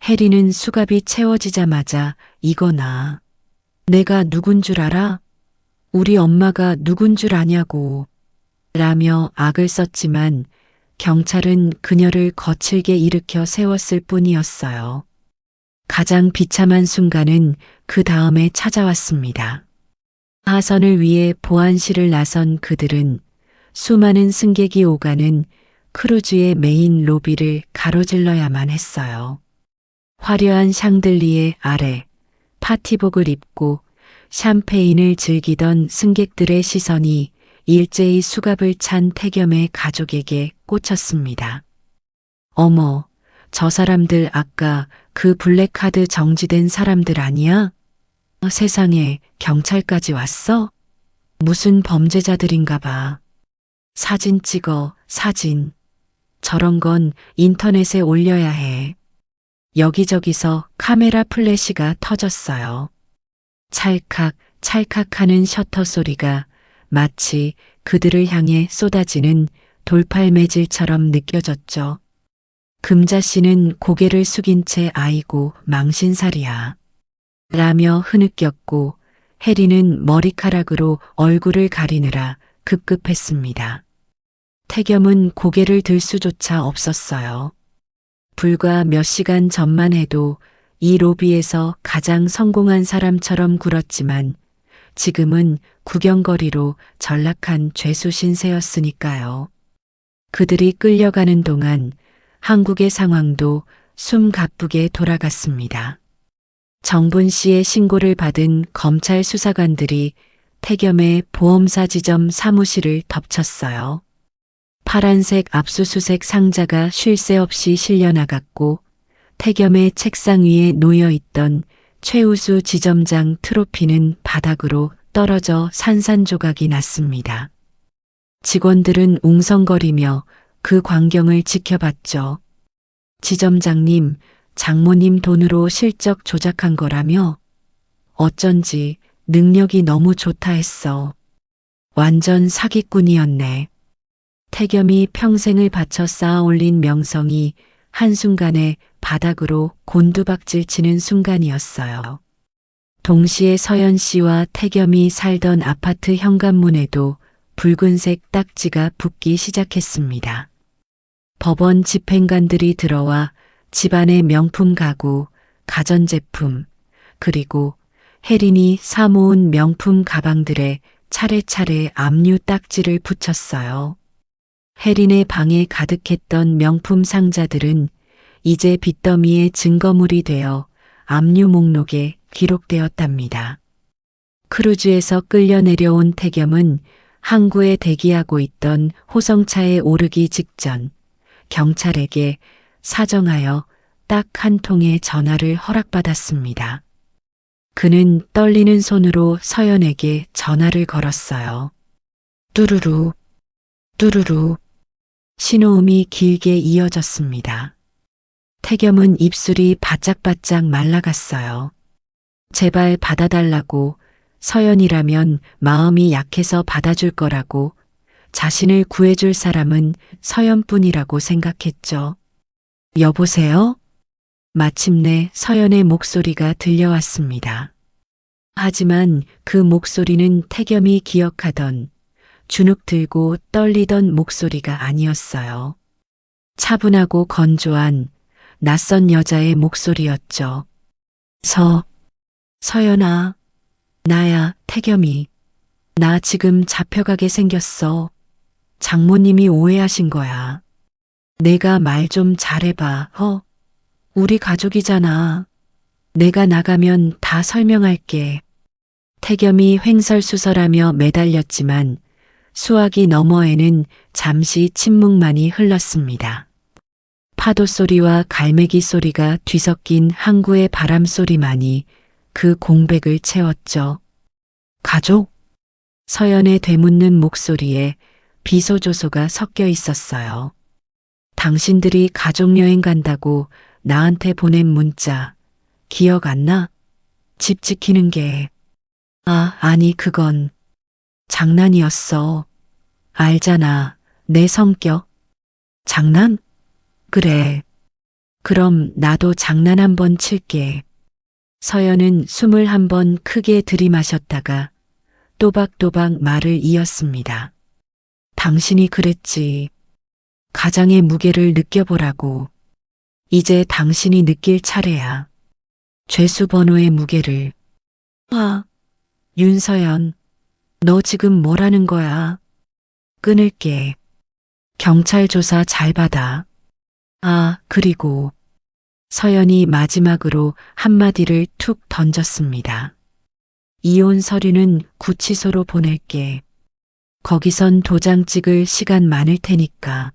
혜린은 수갑이 채워지자마자 이거나 내가 누군 줄 알아? 우리 엄마가 누군 줄 아냐고 라며 악을 썼지만 경찰은 그녀를 거칠게 일으켜 세웠을 뿐이었어요. 가장 비참한 순간은 그 다음에 찾아왔습니다. 하선을 위해 보안실을 나선 그들은 수많은 승객이 오가는 크루즈의 메인 로비를 가로질러야만 했어요. 화려한 샹들리에 아래 파티복을 입고 샴페인을 즐기던 승객들의 시선이 일제히 수갑을 찬 태겸의 가족에게 꽂혔습니다. 어머, 저 사람들 아까 그 블랙카드 정지된 사람들 아니야? 세상에 경찰까지 왔어? 무슨 범죄자들인가 봐. 사진 찍어, 사진. 저런 건 인터넷에 올려야 해. 여기저기서 카메라 플래시가 터졌어요. 찰칵, 찰칵하는 셔터 소리가 마치 그들을 향해 쏟아지는 돌팔매질처럼 느껴졌죠. 금자 씨는 고개를 숙인 채 아이고 망신살이야 라며 흐느꼈고 혜리는 머리카락으로 얼굴을 가리느라 급급했습니다. 태겸은 고개를 들 수조차 없었어요. 불과 몇 시간 전만 해도 이 로비에서 가장 성공한 사람처럼 굴었지만 지금은 구경거리로 전락한 죄수 신세였으니까요. 그들이 끌려가는 동안 한국의 상황도 숨가쁘게 돌아갔습니다. 정분 씨의 신고를 받은 검찰 수사관들이 태겸의 보험사 지점 사무실을 덮쳤어요. 파란색 압수수색 상자가 쉴 새 없이 실려나갔고 태겸의 책상 위에 놓여 있던 최우수 지점장 트로피는 바닥으로 떨어져 산산조각이 났습니다. 직원들은 웅성거리며 그 광경을 지켜봤죠. 지점장님, 장모님 돈으로 실적 조작한 거라며? 어쩐지 능력이 너무 좋다 했어. 완전 사기꾼이었네. 태겸이 평생을 바쳐 쌓아 올린 명성이 한순간에 바닥으로 곤두박질 치는 순간이었어요. 동시에 서연 씨와 태겸이 살던 아파트 현관문에도 붉은색 딱지가 붙기 시작했습니다. 법원 집행관들이 들어와 집안의 명품 가구, 가전제품, 그리고 혜린이 사모은 명품 가방들에 차례차례 압류 딱지를 붙였어요. 혜린의 방에 가득했던 명품 상자들은 이제 빚더미의 증거물이 되어 압류 목록에 기록되었답니다. 크루즈에서 끌려 내려온 태겸은 항구에 대기하고 있던 호성차에 오르기 직전 경찰에게 사정하여 딱 한 통의 전화를 허락받았습니다. 그는 떨리는 손으로 서연에게 전화를 걸었어요. 뚜루루, 뚜루루. 신호음이 길게 이어졌습니다. 태겸은 입술이 바짝바짝 말라갔어요. 제발 받아달라고, 서연이라면 마음이 약해서 받아줄 거라고, 자신을 구해줄 사람은 서연뿐이라고 생각했죠. 여보세요? 마침내 서연의 목소리가 들려왔습니다. 하지만 그 목소리는 태겸이 기억하던 주눅 들고 떨리던 목소리가 아니었어요. 차분하고 건조한 낯선 여자의 목소리였죠. 서연아, 나야, 태겸이. 나 지금 잡혀가게 생겼어. 장모님이 오해하신 거야. 내가 말 좀 잘해봐, 우리 가족이잖아. 내가 나가면 다 설명할게. 태겸이 횡설수설하며 매달렸지만 수화기 너머에는 잠시 침묵만이 흘렀습니다. 파도 소리와 갈매기 소리가 뒤섞인 항구의 바람 소리만이 그 공백을 채웠죠. 가족? 서연의 되묻는 목소리에 비소조소가 섞여 있었어요. 당신들이 가족여행 간다고 나한테 보낸 문자 기억 안 나? 집 지키는 게. 아니 그건 장난이었어. 알잖아, 내 성격. 장난? 그래. 그럼 나도 장난 한번 칠게. 서연은 숨을 한번 크게 들이마셨다가 또박또박 말을 이었습니다. 당신이 그랬지. 가장의 무게를 느껴보라고. 이제 당신이 느낄 차례야. 죄수 번호의 무게를. 윤서연, 너 지금 뭐라는 거야? 끊을게. 경찰 조사 잘 받아. 그리고 서연이 마지막으로 한마디를 툭 던졌습니다. 이혼 서류는 구치소로 보낼게. 거기선 도장 찍을 시간 많을 테니까.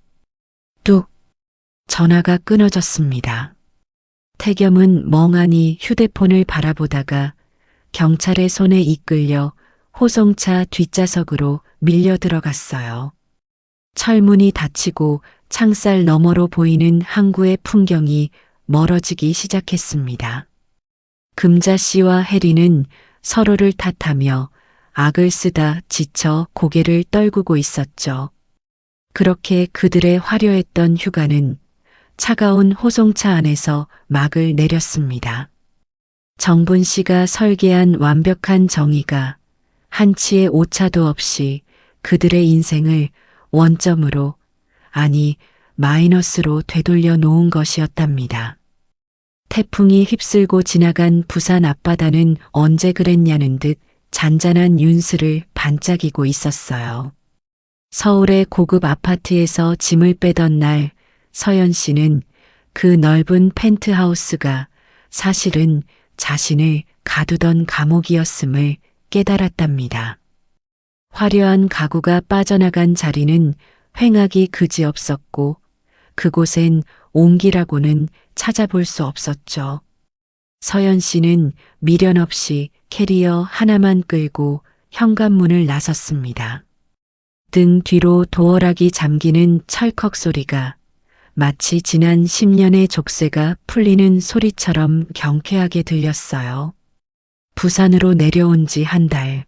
뚝. 전화가 끊어졌습니다. 태겸은 멍하니 휴대폰을 바라보다가 경찰의 손에 이끌려 호송차 뒷좌석으로 밀려 들어갔어요. 철문이 닫히고 창살 너머로 보이는 항구의 풍경이 멀어지기 시작했습니다. 금자 씨와 혜리는 서로를 탓하며 악을 쓰다 지쳐 고개를 떨구고 있었죠. 그렇게 그들의 화려했던 휴가는 차가운 호송차 안에서 막을 내렸습니다. 정분 씨가 설계한 완벽한 정의가 한치의 오차도 없이 그들의 인생을 원점으로, 아니 마이너스로 되돌려 놓은 것이었답니다. 태풍이 휩쓸고 지나간 부산 앞바다는 언제 그랬냐는 듯 잔잔한 윤슬을 반짝이고 있었어요. 서울의 고급 아파트에서 짐을 빼던 날 서연 씨는 그 넓은 펜트하우스가 사실은 자신을 가두던 감옥이었음을 깨달았답니다. 화려한 가구가 빠져나간 자리는 횡하기 그지없었고 그곳엔 옹기라고는 찾아볼 수 없었죠. 서연 씨는 미련 없이 캐리어 하나만 끌고 현관문을 나섰습니다. 등 뒤로 도어락이 잠기는 철컥 소리가 마치 지난 10년의 족쇄가 풀리는 소리처럼 경쾌하게 들렸어요. 부산으로 내려온 지 한 달.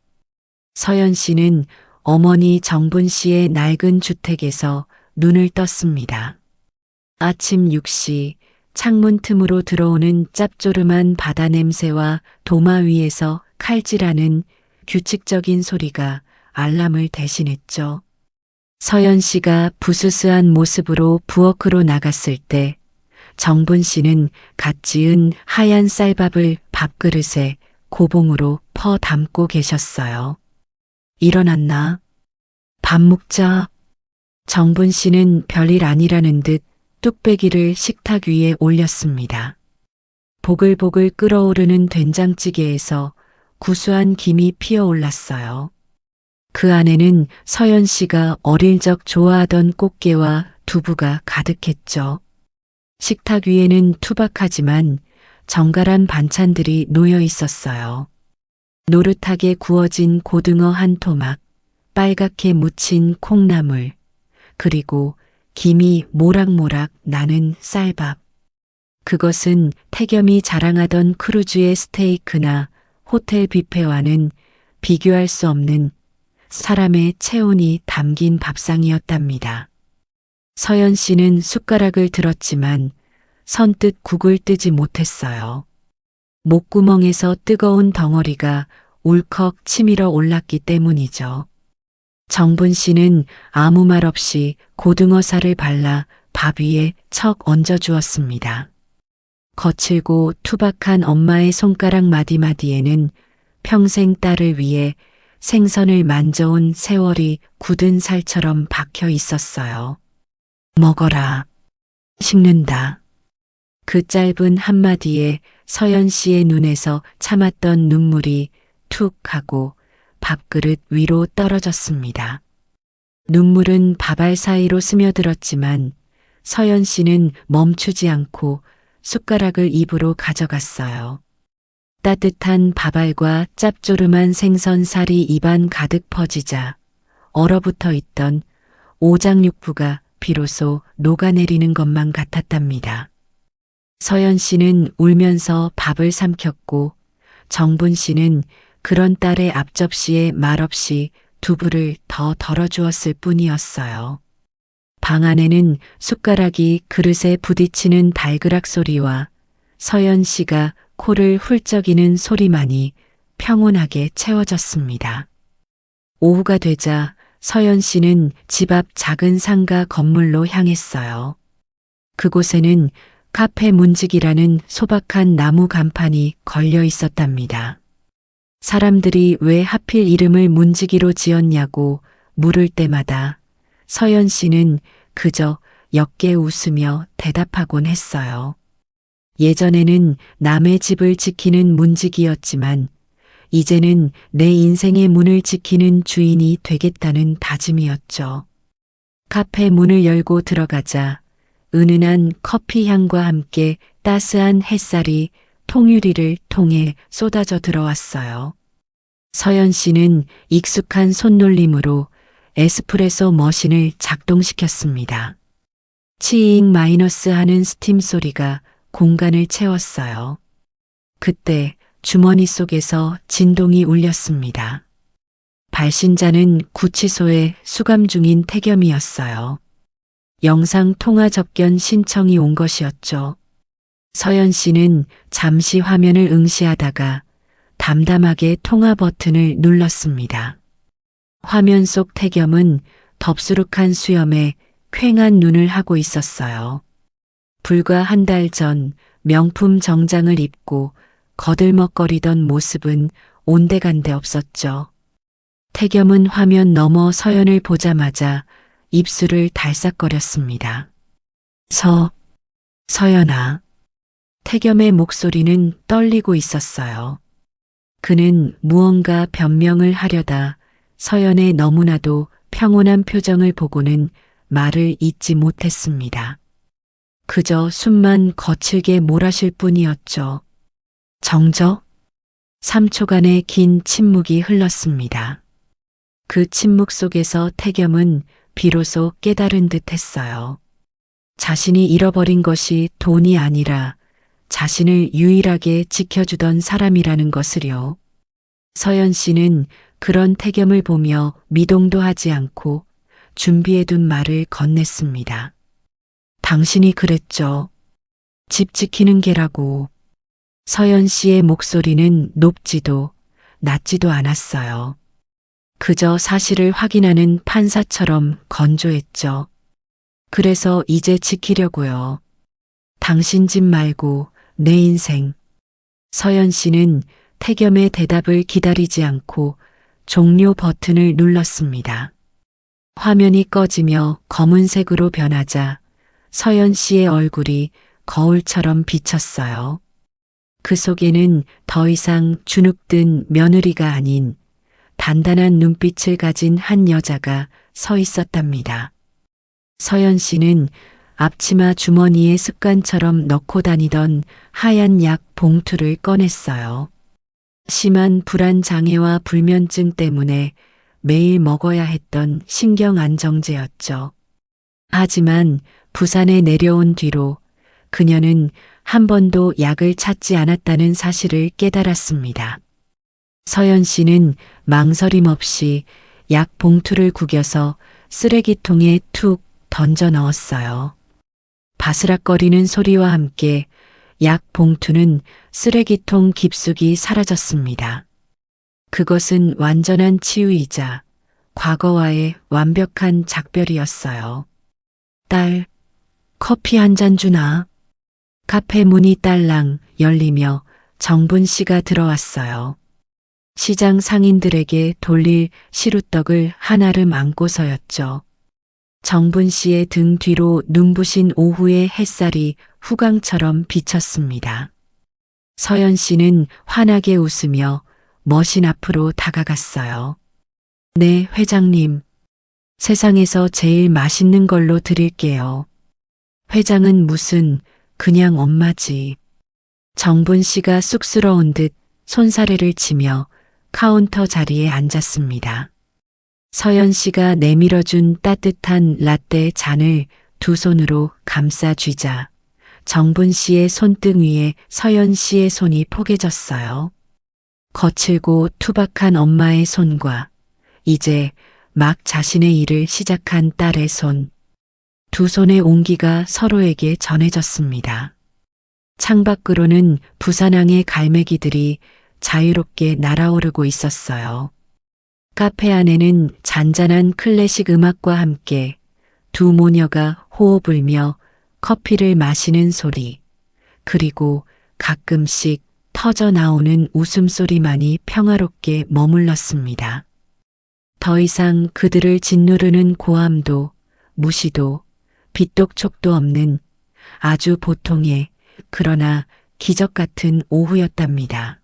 서연 씨는 어머니 정분 씨의 낡은 주택에서 눈을 떴습니다. 아침 6시 창문 틈으로 들어오는 짭조름한 바다 냄새와 도마 위에서 칼질하는 규칙적인 소리가 알람을 대신했죠. 서연 씨가 부스스한 모습으로 부엌으로 나갔을 때 정분 씨는 갓 지은 하얀 쌀밥을 밥그릇에 고봉으로 퍼 담고 계셨어요. 일어났나? 밥 먹자. 정분 씨는 별일 아니라는 듯 뚝배기를 식탁 위에 올렸습니다. 보글보글 끓어오르는 된장찌개에서 구수한 김이 피어올랐어요. 그 안에는 서연 씨가 어릴 적 좋아하던 꽃게와 두부가 가득했죠. 식탁 위에는 투박하지만 정갈한 반찬들이 놓여 있었어요. 노릇하게 구워진 고등어 한 토막, 빨갛게 무친 콩나물, 그리고 김이 모락모락 나는 쌀밥. 그것은 태겸이 자랑하던 크루즈의 스테이크나 호텔 뷔페와는 비교할 수 없는 사람의 체온이 담긴 밥상이었답니다. 서연 씨는 숟가락을 들었지만 선뜻 국을 뜨지 못했어요. 목구멍에서 뜨거운 덩어리가 울컥 치밀어 올랐기 때문이죠. 정분 씨는 아무 말 없이 고등어 살을 발라 밥 위에 척 얹어주었습니다. 거칠고 투박한 엄마의 손가락 마디마디에는 평생 딸을 위해 생선을 만져온 세월이 굳은 살처럼 박혀 있었어요. 먹어라. 식는다. 그 짧은 한마디에 서연 씨의 눈에서 참았던 눈물이 툭 하고 밥그릇 위로 떨어졌습니다. 눈물은 밥알 사이로 스며들었지만 서연 씨는 멈추지 않고 숟가락을 입으로 가져갔어요. 따뜻한 밥알과 짭조름한 생선살이 입안 가득 퍼지자 얼어붙어 있던 오장육부가 비로소 녹아내리는 것만 같았답니다. 서연 씨는 울면서 밥을 삼켰고 정분 씨는 그런 딸의 앞접시에 말없이 두부를 더 덜어주었을 뿐이었어요. 방 안에는 숟가락이 그릇에 부딪히는 달그락 소리와 서연 씨가 코를 훌쩍이는 소리만이 평온하게 채워졌습니다. 오후가 되자 서연 씨는 집 앞 작은 상가 건물로 향했어요. 그곳에는 카페 문직이라는 소박한 나무 간판이 걸려 있었답니다. 사람들이 왜 하필 이름을 문지기로 지었냐고 물을 때마다 서연 씨는 그저 옅게 웃으며 대답하곤 했어요. 예전에는 남의 집을 지키는 문지기였지만 이제는 내 인생의 문을 지키는 주인이 되겠다는 다짐이었죠. 카페 문을 열고 들어가자 은은한 커피 향과 함께 따스한 햇살이 통유리를 통해 쏟아져 들어왔어요. 서연 씨는 익숙한 손놀림으로 에스프레소 머신을 작동시켰습니다. 치잉 마이너스 하는 스팀 소리가 공간을 채웠어요. 그때 주머니 속에서 진동이 울렸습니다. 발신자는 구치소에 수감 중인 태겸이었어요. 영상 통화 접견 신청이 온 것이었죠. 서연 씨는 잠시 화면을 응시하다가 담담하게 통화 버튼을 눌렀습니다. 화면 속 태겸은 덥수룩한 수염에 퀭한 눈을 하고 있었어요. 불과 한 달 전 명품 정장을 입고 거들먹거리던 모습은 온데간데 없었죠. 태겸은 화면 너머 서연을 보자마자 입술을 달싹거렸습니다. 서연아. 태겸의 목소리는 떨리고 있었어요. 그는 무언가 변명을 하려다 서연의 너무나도 평온한 표정을 보고는 말을 잇지 못했습니다. 그저 숨만 거칠게 몰아쉴 뿐이었죠. 정적? 3초간의 긴 침묵이 흘렀습니다. 그 침묵 속에서 태겸은 비로소 깨달은 듯 했어요. 자신이 잃어버린 것이 돈이 아니라 자신을 유일하게 지켜주던 사람이라는 것을요. 서연 씨는 그런 태겸을 보며 미동도 하지 않고 준비해둔 말을 건넸습니다. 당신이 그랬죠. 집 지키는 게라고. 서연 씨의 목소리는 높지도 낮지도 않았어요. 그저 사실을 확인하는 판사처럼 건조했죠. 그래서 이제 지키려고요. 당신 집 말고 내 인생. 서연 씨는 태겸의 대답을 기다리지 않고 종료 버튼을 눌렀습니다. 화면이 꺼지며 검은색으로 변하자 서연 씨의 얼굴이 거울처럼 비쳤어요. 그 속에는 더 이상 주눅든 며느리가 아닌 단단한 눈빛을 가진 한 여자가 서 있었답니다. 서연 씨는 앞치마 주머니에 습관처럼 넣고 다니던 하얀 약 봉투를 꺼냈어요. 심한 불안 장애와 불면증 때문에 매일 먹어야 했던 신경안정제였죠. 하지만 부산에 내려온 뒤로 그녀는 한 번도 약을 찾지 않았다는 사실을 깨달았습니다. 서연 씨는 망설임 없이 약 봉투를 구겨서 쓰레기통에 툭 던져 넣었어요. 바스락거리는 소리와 함께 약 봉투는 쓰레기통 깊숙이 사라졌습니다. 그것은 완전한 치유이자 과거와의 완벽한 작별이었어요. 딸, 커피 한 잔 주나? 카페 문이 딸랑 열리며 정분 씨가 들어왔어요. 시장 상인들에게 돌릴 시루떡을 한아름 안고서였죠. 정분 씨의 등 뒤로 눈부신 오후의 햇살이 후광처럼 비쳤습니다. 서연 씨는 환하게 웃으며 머신 앞으로 다가갔어요. 네, 회장님. 세상에서 제일 맛있는 걸로 드릴게요. 회장은 무슨 그냥 엄마지. 정분 씨가 쑥스러운 듯 손사래를 치며 카운터 자리에 앉았습니다. 서연 씨가 내밀어준 따뜻한 라떼 잔을 두 손으로 감싸 쥐자 정분 씨의 손등 위에 서연 씨의 손이 포개졌어요. 거칠고 투박한 엄마의 손과 이제 막 자신의 일을 시작한 딸의 손. 두 손의 온기가 서로에게 전해졌습니다. 창밖으로는 부산항의 갈매기들이 자유롭게 날아오르고 있었어요. 카페 안에는 잔잔한 클래식 음악과 함께 두 모녀가 호호 불며 커피를 마시는 소리, 그리고 가끔씩 터져 나오는 웃음소리만이 평화롭게 머물렀습니다. 더 이상 그들을 짓누르는 고함도 무시도 빚독촉도 없는 아주 보통의 그러나 기적 같은 오후였답니다.